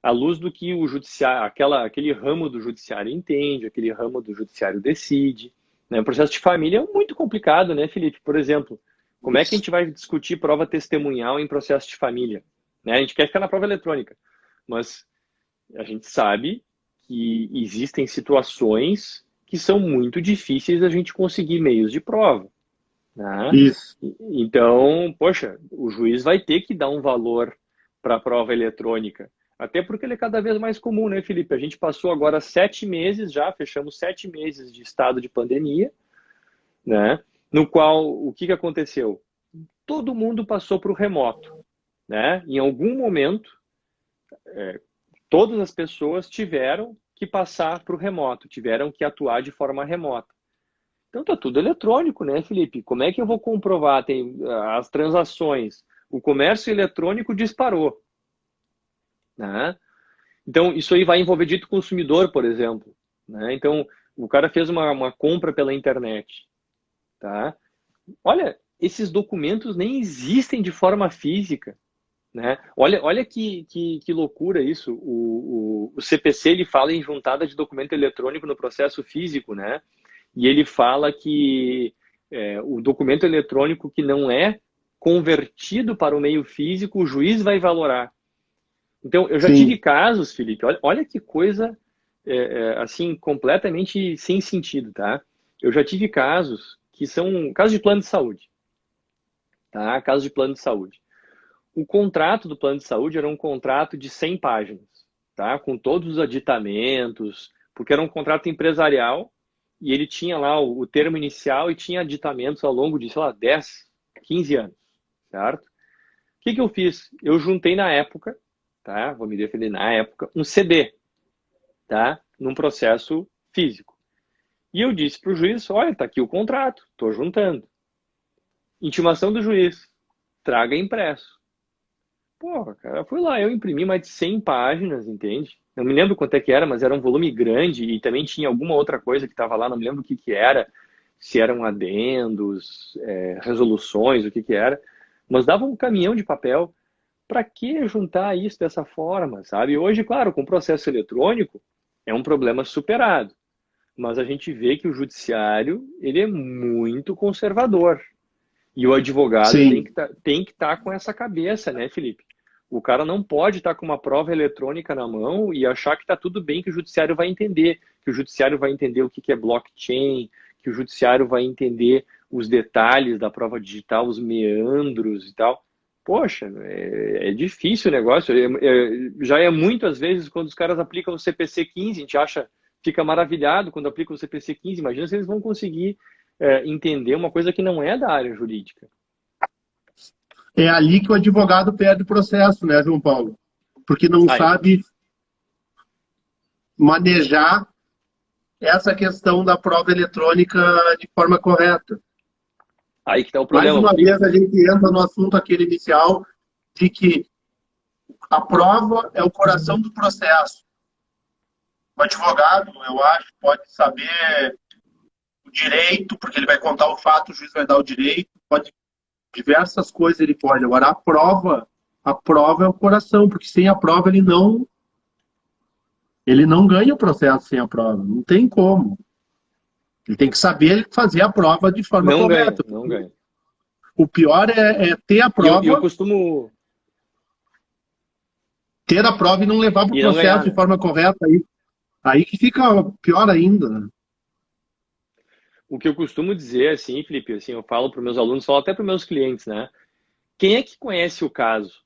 à luz do que o judiciário, aquele ramo do judiciário entende, aquele ramo do judiciário decide. Né? O processo de família é muito complicado, né, Felipe? Por exemplo, como é que a gente vai discutir prova testemunhal em processo de família? Né? A gente quer ficar na prova eletrônica, mas a gente sabe que existem situações que são muito difíceis a gente conseguir meios de prova. Né? Isso. Então, poxa, o juiz vai ter que dar um valor para a prova eletrônica. Até porque ele é cada vez mais comum, né, Felipe? A gente passou agora 7 meses já, fechamos 7 meses de estado de pandemia, né? No qual, o que aconteceu? Todo mundo passou para o remoto, né? Em algum momento, todas as pessoas tiveram que passar para o remoto, tiveram que atuar de forma remota. Então tá tudo eletrônico, né, Felipe? Como é que eu vou comprovar? Tem as transações. O comércio eletrônico disparou, né? Então isso aí vai envolver dito consumidor, por exemplo, né? Então o cara fez uma compra pela internet, tá? Olha, esses documentos nem existem de forma física, né? Olha que loucura isso. O CPC ele fala em juntada de documento eletrônico no processo físico, né? E ele fala que o documento eletrônico que não é convertido para o meio físico, o juiz vai valorar. Então, eu já Sim. tive casos, Felipe, olha que coisa, assim, completamente sem sentido, tá? Eu já tive casos que são casos de plano de saúde, tá? Casos de plano de saúde. O contrato do plano de saúde era um contrato de 100 páginas, tá? Com todos os aditamentos, porque era um contrato empresarial e ele tinha lá o termo inicial e tinha aditamentos ao longo de, sei lá, 10, 15 anos, certo? O que eu fiz? Eu juntei na época, tá? Vou me defender na época, um CD, tá? Num processo físico. E eu disse para o juiz, olha, tá aqui o contrato, estou juntando. Intimação do juiz, traga impresso. Pô, cara, fui lá, eu imprimi mais de 100 páginas, entende? Não me lembro quanto é que era, mas era um volume grande e também tinha alguma outra coisa que estava lá, não me lembro o que era, se eram adendos, resoluções, o que era. Mas dava um caminhão de papel. Para que juntar isso dessa forma, sabe? Hoje, claro, com o processo eletrônico, é um problema superado. Mas a gente vê que o judiciário, ele é muito conservador. E o advogado Sim. tem que estar com essa cabeça, né, Felipe? O cara não pode estar com uma prova eletrônica na mão e achar que está tudo bem, que o judiciário vai entender, que o judiciário vai entender o que é blockchain, que o judiciário vai entender os detalhes da prova digital, os meandros e tal. Poxa, é difícil o negócio. Já é muitas vezes quando os caras aplicam o CPC 15, a gente fica maravilhado quando aplicam o CPC 15. Imagina se eles vão conseguir entender uma coisa que não é da área jurídica. É ali que o advogado perde o processo, né, João Paulo? Porque não sabe manejar essa questão da prova eletrônica de forma correta. Aí que está o problema. Mais uma vez a gente entra no assunto aquele inicial de que a prova é o coração do processo. O advogado, eu acho, pode saber o direito, porque ele vai contar o fato, o juiz vai dar o direito, diversas coisas ele pode. Agora, a prova é o coração, porque sem a prova ele não ganha o processo sem a prova. Não tem como. Ele tem que saber fazer a prova de forma correta. Não ganha. O pior é ter a prova. Eu costumo ter a prova e não levar para o processo de forma correta. Aí que fica pior ainda. Né? O que eu costumo dizer, assim, Felipe, assim, eu falo para os meus alunos, falo até para os meus clientes, né? Quem é que conhece o caso?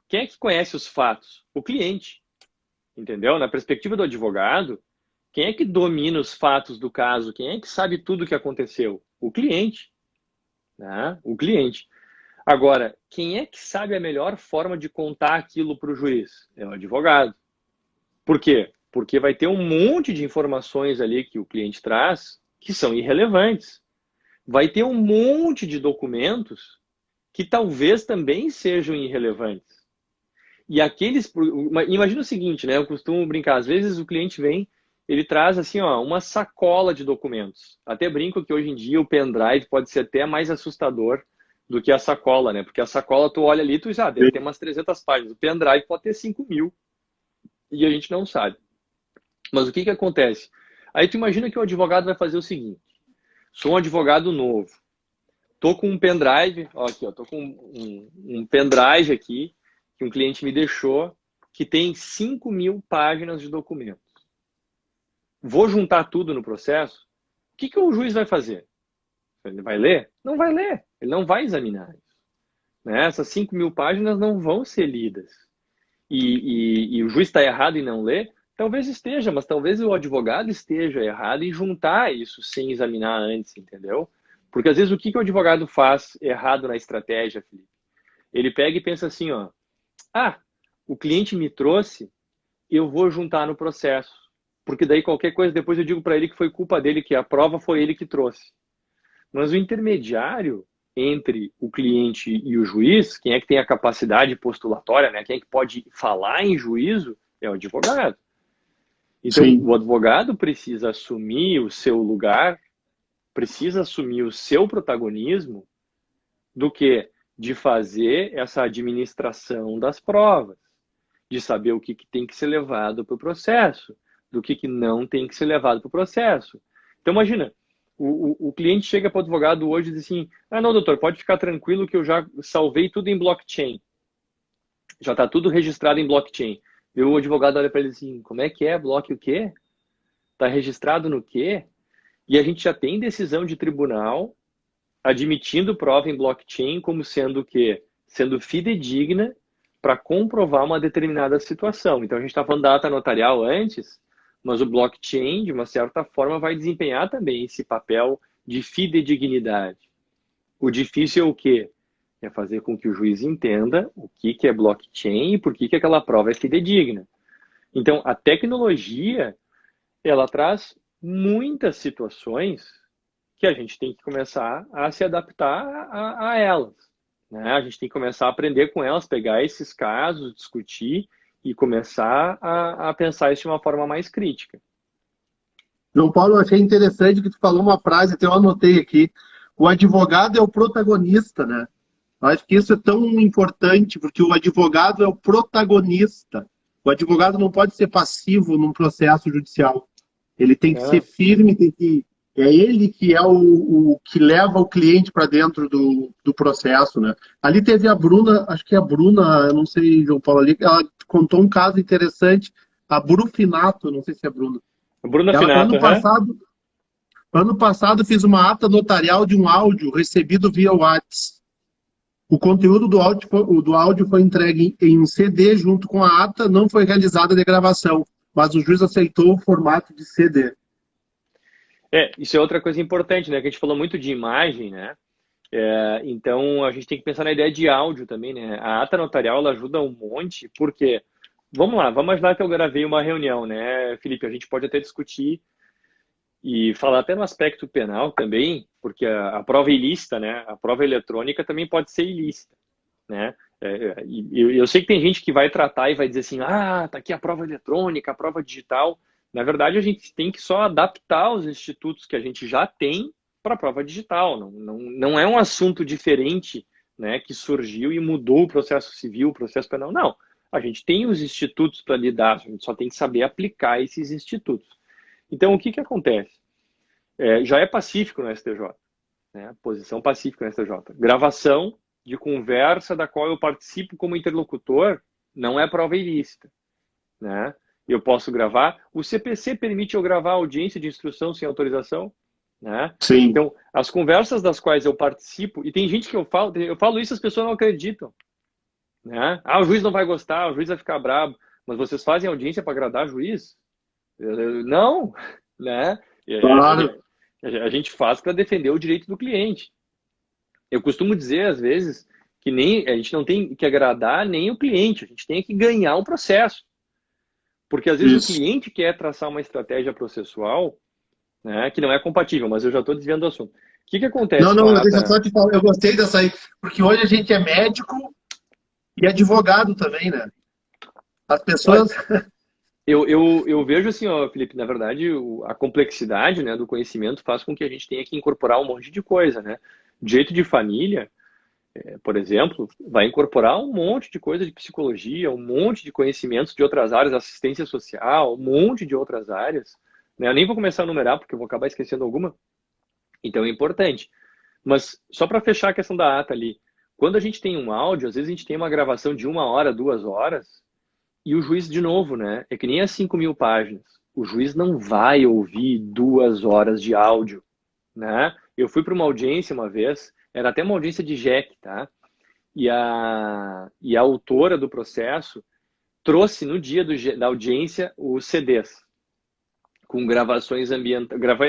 Quem é que conhece os fatos? O cliente. Entendeu? Na perspectiva do advogado, quem é que domina os fatos do caso? Quem é que sabe tudo o que aconteceu? O cliente. Né? O cliente. Agora, quem é que sabe a melhor forma de contar aquilo para o juiz? É o advogado. Por quê? Porque vai ter um monte de informações ali que o cliente traz que são irrelevantes. Vai ter um monte de documentos que talvez também sejam irrelevantes. E aqueles... Imagina o seguinte, né? Eu costumo brincar. Às vezes o cliente vem, ele traz assim, ó, uma sacola de documentos. Até brinco que hoje em dia o pendrive pode ser até mais assustador do que a sacola, né? Porque a sacola, tu olha ali, tu já deve ter umas 300 páginas. O pendrive pode ter 5.000 e a gente não sabe. Mas o que que acontece? Aí tu imagina que o advogado vai fazer o seguinte: sou um advogado novo, tô com um pendrive, ó, aqui, ó, tô com um pendrive aqui que um cliente me deixou que tem 5.000 páginas de documentos. Vou juntar tudo no processo? O que que o juiz vai fazer? Ele vai ler? Não vai ler. Ele não vai examinar isso, né? Essas 5.000 páginas não vão ser lidas. E o juiz está errado em não ler? Talvez esteja, mas talvez o advogado esteja errado em juntar isso sem examinar antes, entendeu? Porque às vezes o que que o advogado faz errado na estratégia, Felipe? Ele pega e pensa assim, ó, o cliente me trouxe, eu vou juntar no processo. Porque daí qualquer coisa, depois eu digo para ele que foi culpa dele, que a prova foi ele que trouxe. Mas o intermediário entre o cliente e o juiz, quem é que tem a capacidade postulatória, né? Quem é que pode falar em juízo é o advogado. Então, Sim. o advogado precisa assumir o seu lugar, precisa assumir o seu protagonismo do que de fazer essa administração das provas, de saber o que tem que ser levado para o processo, do que não tem que ser levado para o processo. Então, imagina, o cliente chega para o advogado hoje e diz assim, não, doutor, pode ficar tranquilo que eu já salvei tudo em blockchain. Já está tudo registrado em blockchain. E o advogado olha para ele assim, como é que é? Block o quê? Está registrado no quê? E a gente já tem decisão de tribunal admitindo prova em blockchain como sendo o quê? Sendo fidedigna para comprovar uma determinada situação. Então, a gente está falando da ata notarial antes, mas o blockchain, de uma certa forma, vai desempenhar também esse papel de fidedignidade. O difícil é o quê? É fazer com que o juiz entenda o que é blockchain e por que aquela prova é fidedigna. Então, a tecnologia, ela traz muitas situações que a gente tem que começar a se adaptar a elas, né? A gente tem que começar a aprender com elas, pegar esses casos, discutir e começar a pensar isso de uma forma mais crítica. João Paulo, eu achei interessante que tu falou uma frase, até eu anotei aqui. O advogado é o protagonista, né? Eu acho que isso é tão importante, porque o advogado é o protagonista. O advogado não pode ser passivo num processo judicial. Ele tem que ser firme, é ele que é o que leva o cliente para dentro do processo, né? Ali teve a Bruna, acho que é a Bruna, eu não sei, João Paulo, ali, ela contou um caso interessante, a Brufinato, não sei se é a Bruna. Bruna Ela, Finato, ano passado fiz uma ata notarial de um áudio recebido via WhatsApp. O conteúdo do áudio foi entregue em CD junto com a ata, não foi realizada a gravação, mas o juiz aceitou o formato de CD. Isso é outra coisa importante, né? Que a gente falou muito de imagem, né? Então, a gente tem que pensar na ideia de áudio também, né? A ata notarial, ela ajuda um monte, porque... Vamos lá, vamos imaginar que eu gravei uma reunião, né, Felipe? A gente pode até discutir e falar até no aspecto penal também, porque a prova ilícita, né? A prova eletrônica também pode ser ilícita, né? Eu sei que tem gente que vai tratar e vai dizer assim, tá aqui a prova eletrônica, a prova digital. Na verdade, a gente tem que só adaptar os institutos que a gente já tem para a prova digital. Não é um assunto diferente, né, que surgiu e mudou o processo civil, o processo penal. Não. A gente tem os institutos para lidar, a gente só tem que saber aplicar esses institutos. Então, o que acontece? Já é pacífico no STJ, né? Posição pacífica no STJ. Gravação de conversa da qual eu participo como interlocutor não é prova ilícita, né? Eu posso gravar. O CPC permite eu gravar audiência de instrução sem autorização, né? Sim. Então, as conversas das quais eu participo, e tem gente que eu falo isso, as pessoas não acreditam, né? O juiz não vai gostar, o juiz vai ficar bravo, mas vocês fazem audiência para agradar o juiz? Não, né? Claro. A gente faz para defender o direito do cliente. Eu costumo dizer, às vezes, que a gente não tem que agradar nem o cliente, a gente tem que ganhar um processo. Porque, às vezes, o cliente quer traçar uma estratégia processual, né, que não é compatível, mas eu já estou desviando do assunto. O que acontece? Não, deixa eu só te falar, eu gostei dessa aí, porque hoje a gente é médico e advogado também, né? As pessoas... Eu vejo assim, ó, Felipe, na verdade, a complexidade, né, do conhecimento faz com que a gente tenha que incorporar um monte de coisa, né? Direito de família por exemplo, vai incorporar um monte de coisa de psicologia, um monte de conhecimentos de outras áreas, assistência social, um monte de outras áreas, né? Eu nem vou começar a numerar, porque eu vou acabar esquecendo alguma. Então é importante. Mas só para fechar a questão da ata ali, quando a gente tem um áudio, às vezes a gente tem uma gravação de 1 hora, 2 horas, e o juiz, de novo, né? É que nem as 5.000 páginas. O juiz não vai ouvir 2 horas de áudio, né? Eu fui para uma audiência uma vez, era até uma audiência de JEC, tá? E a autora do processo trouxe no dia da audiência os CDs com gravações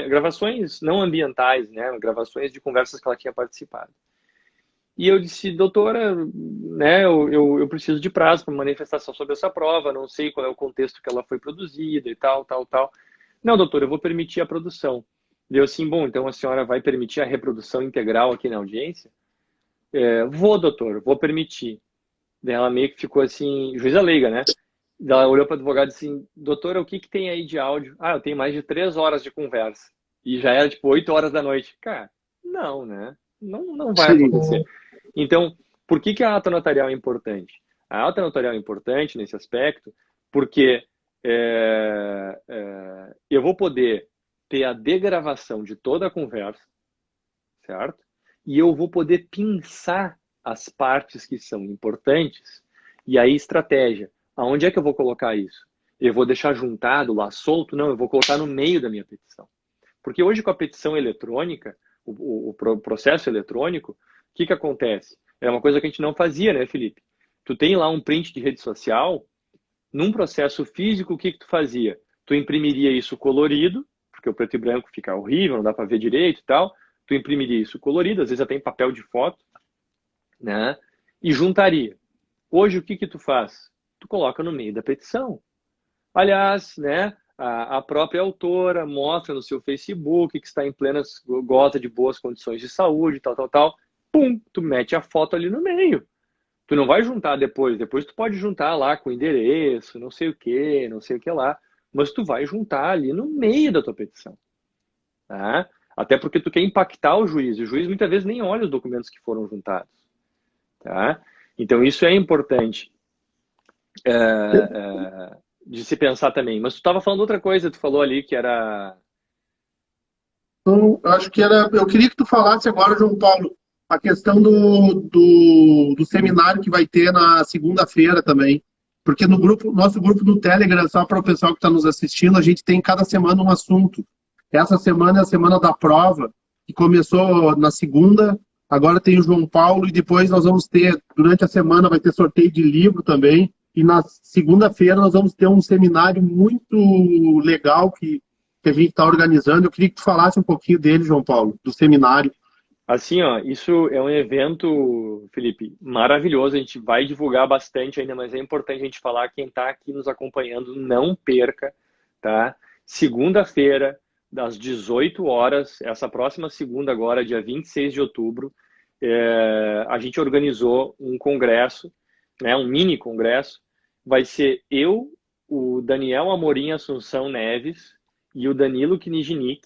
gravações não ambientais, né? Gravações de conversas que ela tinha participado. E eu disse, doutora, né, eu preciso de prazo para manifestação sobre essa prova, não sei qual é o contexto que ela foi produzida e tal, tal, tal. Não, doutora, eu vou permitir a produção. Deu assim, bom, então a senhora vai permitir a reprodução integral aqui na audiência? Vou, doutor, vou permitir. Daí ela meio que ficou assim, juíza leiga, né? Daí ela olhou para o advogado e disse assim, doutora, o que que tem aí de áudio? Ah, eu tenho mais de 3 horas de conversa. E já era tipo 8 horas da noite. Cara, não, né? Não vai Sim. acontecer. Então, por que que a ata notarial é importante? A ata notarial é importante nesse aspecto porque eu vou poder ter a degravação de toda a conversa, certo? E eu vou poder pinçar as partes que são importantes. E aí, estratégia. Aonde é que eu vou colocar isso? Eu vou deixar juntado lá solto? Não, eu vou colocar no meio da minha petição. Porque hoje, com a petição eletrônica, o processo eletrônico, o que que acontece? É uma coisa que a gente não fazia, né, Felipe? Tu tem lá um print de rede social, num processo físico, o que que tu fazia? Tu imprimiria isso colorido, porque o preto e branco fica horrível, não dá para ver direito e tal. Tu imprimiria isso colorido, às vezes até em papel de foto, né? E juntaria. Hoje, o que que tu faz? Tu coloca no meio da petição. Aliás, né, a própria autora mostra no seu Facebook que está em plenas, goza de boas condições de saúde, tal, tal, tal. Pum, tu mete a foto ali no meio. Tu não vai juntar depois. Depois tu pode juntar lá com endereço, não sei o que, não sei o que lá. Mas tu vai juntar ali no meio da tua petição. Tá? Até porque tu quer impactar o juiz. O juiz muitas vezes nem olha os documentos que foram juntados. Tá? Então isso é importante de se pensar também. Mas tu estava falando outra coisa, tu falou ali que era... Então, acho que era. Eu queria que tu falasse agora, João Paulo, a questão do seminário que vai ter na segunda-feira também. Porque no grupo, nosso grupo do Telegram, só para o pessoal que está nos assistindo, a gente tem cada semana um assunto. Essa semana é a semana da prova, que começou na segunda, agora tem o João Paulo, e depois nós vamos ter, durante a semana, vai ter sorteio de livro também. E na segunda-feira nós vamos ter um seminário muito legal que a gente está organizando. Eu queria que tu falasse um pouquinho dele, João Paulo, do seminário. Assim, ó, isso é um evento, Felipe, maravilhoso. A gente vai divulgar bastante ainda, mas é importante a gente falar. Quem está aqui nos acompanhando, não perca, tá? Segunda-feira, das 18 horas, essa próxima segunda agora, dia 26 de outubro, a gente organizou um congresso, né, um mini congresso. Vai ser eu, o Daniel Amorim Assunção Neves e o Danilo Knijnik,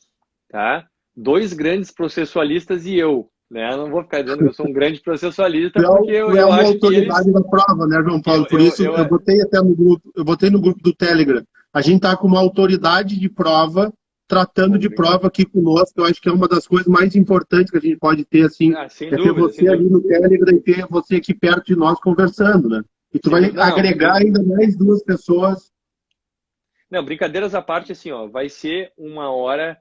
tá? 2 grandes processualistas e eu, né? Eu não vou ficar dizendo que eu sou um grande processualista, porque Tu é eu uma acho que autoridade eles... da prova, né, João Paulo? Por isso eu botei até no grupo, eu botei no grupo do Telegram. A gente tá com uma autoridade de prova tratando de prova aqui conosco. Eu acho que é uma das coisas mais importantes que a gente pode ter, assim, sem é ter dúvida, você ali no Telegram e ter você aqui perto de nós conversando, né? E tu vai agregar ainda mais 2 pessoas. Não, brincadeiras à parte, assim, ó, vai ser uma hora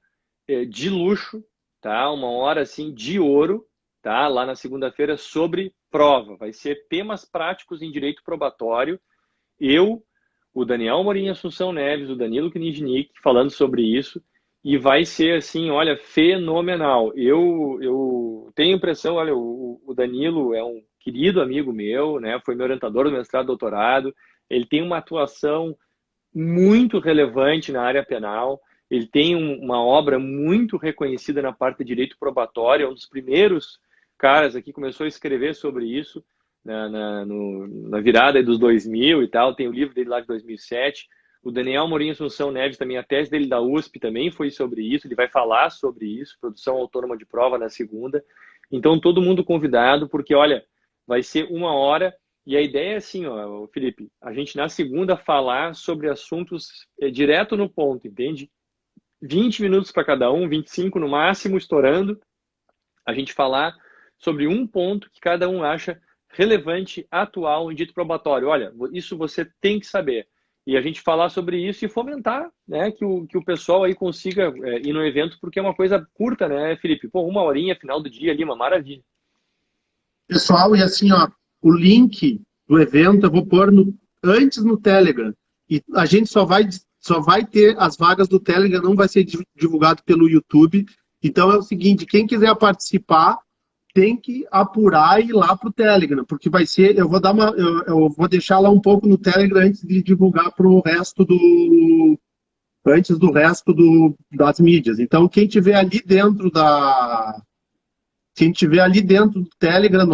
de luxo, tá? Uma hora, assim, de ouro, tá? Lá na segunda-feira sobre prova. Vai ser temas práticos em direito probatório. Eu, o Daniel Morim Assunção Neves, o Danilo Knijnik, falando sobre isso. E vai ser, assim, olha, fenomenal. Eu tenho a impressão, olha, o Danilo é um querido amigo meu, né? Foi meu orientador do mestrado e doutorado. Ele tem uma atuação muito relevante na área penal. Ele tem uma obra muito reconhecida na parte de direito probatório, é um dos primeiros caras aqui, começou a escrever sobre isso na virada dos 2000 e tal, tem o livro dele lá de 2007. O Daniel Morim Assunção Neves também, a tese dele da USP também foi sobre isso, ele vai falar sobre isso, produção autônoma de prova na segunda. Então, todo mundo convidado, porque, olha, vai ser 1 hora. E a ideia é assim, ó, Felipe, a gente na segunda falar sobre assuntos direto no ponto, entende? 20 minutos para cada um, 25 no máximo, estourando. A gente falar sobre um ponto que cada um acha relevante, atual, em dito probatório. Olha, isso você tem que saber. E a gente falar sobre isso e fomentar, né, que o pessoal aí consiga ir no evento, porque é uma coisa curta, né, Felipe? Pô, 1 horinha, final do dia ali, uma maravilha. Pessoal, e assim, ó, o link do evento eu vou pôr antes no Telegram. E a gente só vai ter as vagas do Telegram, não vai ser divulgado pelo YouTube. Então é o seguinte, quem quiser participar tem que apurar e ir lá para o Telegram, porque vai ser, eu vou deixar lá um pouco no Telegram antes de divulgar para o resto antes do resto das mídias. Então quem tiver ali dentro do Telegram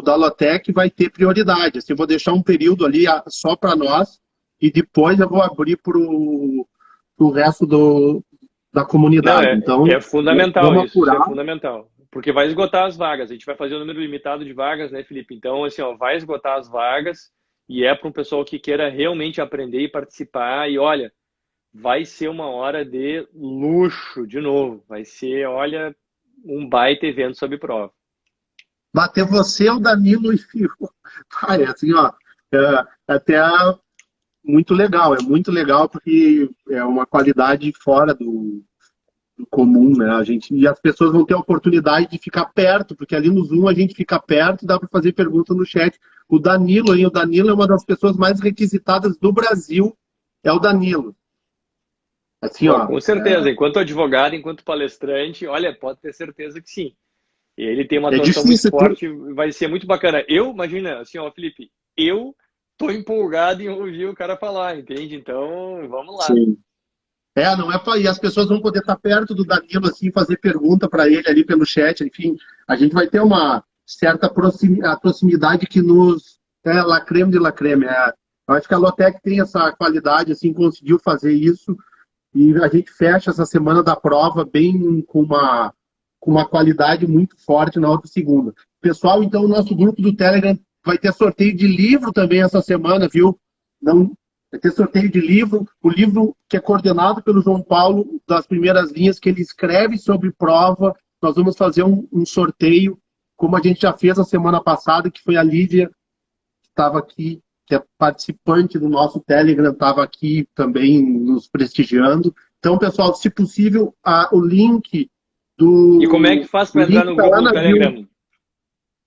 da Lotec vai ter prioridade. Assim, eu vou deixar um período ali só para nós e depois eu vou abrir para o resto da Não, comunidade. Então, é fundamental vamos isso, apurar. é fundamental. Porque vai esgotar as vagas. A gente vai fazer um número limitado de vagas, né, Felipe? Então, assim, ó, vai esgotar as vagas e é para um pessoal que queira realmente aprender e participar. E olha, vai ser 1 hora de luxo, de novo. Vai ser, olha, um baita evento sob prova. Bater você, o Danilo e o... Ai, assim, ó, até é muito legal porque é uma qualidade fora do comum, né? E as pessoas vão ter a oportunidade de ficar perto, porque ali no Zoom a gente fica perto e dá para fazer pergunta no chat. O Danilo é uma das pessoas mais requisitadas do Brasil, é o Danilo. Assim, Pô, ó, com certeza. Enquanto advogado, enquanto palestrante, olha, pode ter certeza que sim. E ele tem uma é atuação muito difícil. forte, vai ser muito bacana. Imagina, assim, ó, Felipe, eu tô empolgado em ouvir o cara falar, entende? Então, vamos lá. Sim. Não é e as pessoas vão poder estar perto do Danilo, assim, fazer pergunta para ele ali pelo chat, enfim, a gente vai ter uma certa proximidade que nos la creme de la creme. Eu acho que a Lotec tem essa qualidade, assim, conseguiu fazer isso e a gente fecha essa semana da prova bem com uma qualidade muito forte na outra segunda. Pessoal, então o nosso grupo do Telegram vai ter sorteio de livro também essa semana, viu? Não, vai ter sorteio de livro, o livro que é coordenado pelo João Paulo, das primeiras linhas, que ele escreve sobre prova. Nós vamos fazer um sorteio, como a gente já fez a semana passada, que foi a Lívia, que estava aqui, que é participante do nosso Telegram, estava aqui também nos prestigiando. Então, pessoal, se possível, o link E como é que faz para entrar no grupo do Telegram?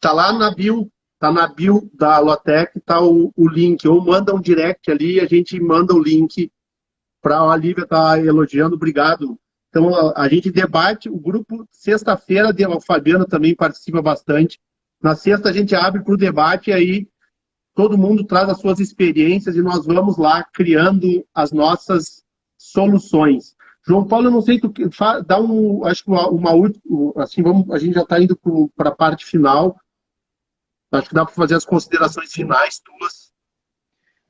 Tá lá na bio, tá na bio da Lotec, tá o link. Ou manda um direct ali, a gente manda o link para a Lívia tá elogiando, obrigado. Então a gente debate, o grupo, sexta-feira, o Fabiano também participa bastante. Na sexta a gente abre para o debate e aí todo mundo traz as suas experiências e nós vamos lá criando as nossas soluções. João Paulo, eu não sei, tu dá acho que uma última, assim, a gente já está indo para a parte final. Acho que dá para fazer as considerações finais tuas.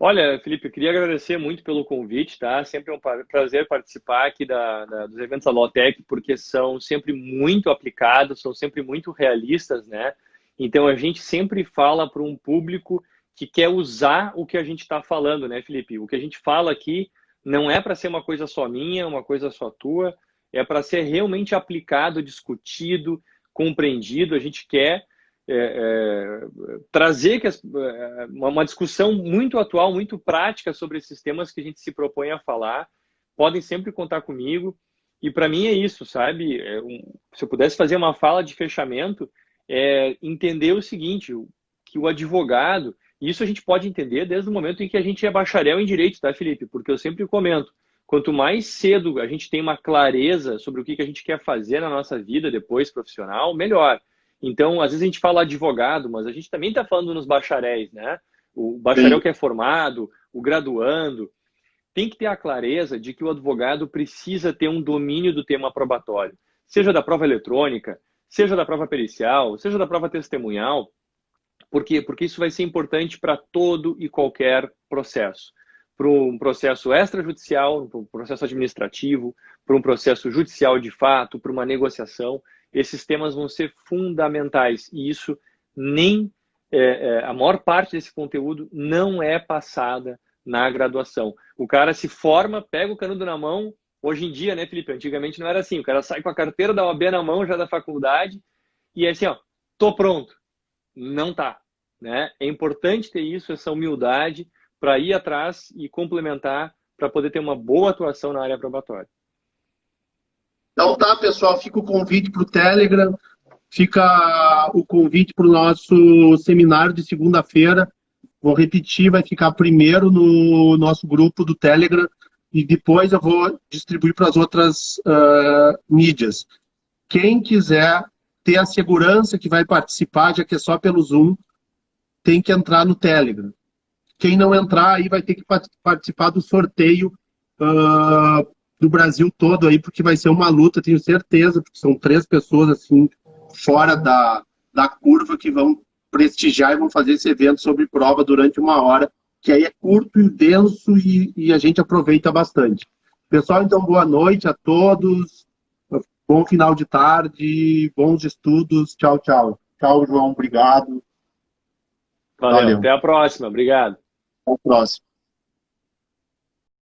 Olha, Felipe, eu queria agradecer muito pelo convite, tá? Sempre é um prazer participar aqui dos eventos da Lotec, porque são sempre muito aplicados, são sempre muito realistas, né? Então a gente sempre fala para um público que quer usar o que a gente está falando, né, Felipe? O que a gente fala aqui não é para ser uma coisa só minha, uma coisa só tua, é para ser realmente aplicado, discutido, compreendido. A gente quer trazer uma discussão muito atual, muito prática sobre esses temas que a gente se propõe a falar. Podem sempre contar comigo. E para mim é isso, sabe? Se eu pudesse fazer uma fala de fechamento, entender o seguinte, que o advogado, e isso a gente pode entender desde o momento em que a gente é bacharel em direito, tá, Felipe? Porque eu sempre comento, quanto mais cedo a gente tem uma clareza sobre o que a gente quer fazer na nossa vida depois profissional, melhor. Então, às vezes a gente fala advogado, mas a gente também está falando nos bacharéis, né? O bacharel Sim. que é formado, o graduando, tem que ter a clareza de que o advogado precisa ter um domínio do tema probatório, seja da prova eletrônica, seja da prova pericial, seja da prova testemunhal. Por quê? Porque isso vai ser importante para todo e qualquer processo. Para um processo extrajudicial, para um processo administrativo, para um processo judicial de fato, para uma negociação. Esses temas vão ser fundamentais e isso nem a maior parte desse conteúdo não é passada na graduação. O cara se forma, pega o canudo na mão. Hoje em dia, né, Felipe? Antigamente não era assim. O cara sai com a carteira da OAB na mão já da faculdade e é assim, ó, tô pronto. Não tá, né? É importante ter isso, essa humildade para ir atrás e complementar para poder ter uma boa atuação na área probatória. Então tá, pessoal, fica o convite para o Telegram, fica o convite para o nosso seminário de segunda-feira. Vou repetir, vai ficar primeiro no nosso grupo do Telegram e depois eu vou distribuir para as outras mídias. Quem quiser ter a segurança que vai participar, já que é só pelo Zoom, tem que entrar no Telegram. Quem não entrar aí vai ter que participar do sorteio do Brasil todo aí, porque vai ser uma luta, tenho certeza, porque são 3 pessoas assim fora da curva que vão prestigiar e vão fazer esse evento sobre prova durante 1 hora, que aí é curto e denso e a gente aproveita bastante. Pessoal, então boa noite a todos, bom final de tarde, bons estudos, tchau, tchau. Tchau, João, obrigado. Valeu. Até a próxima, obrigado. Até a próxima.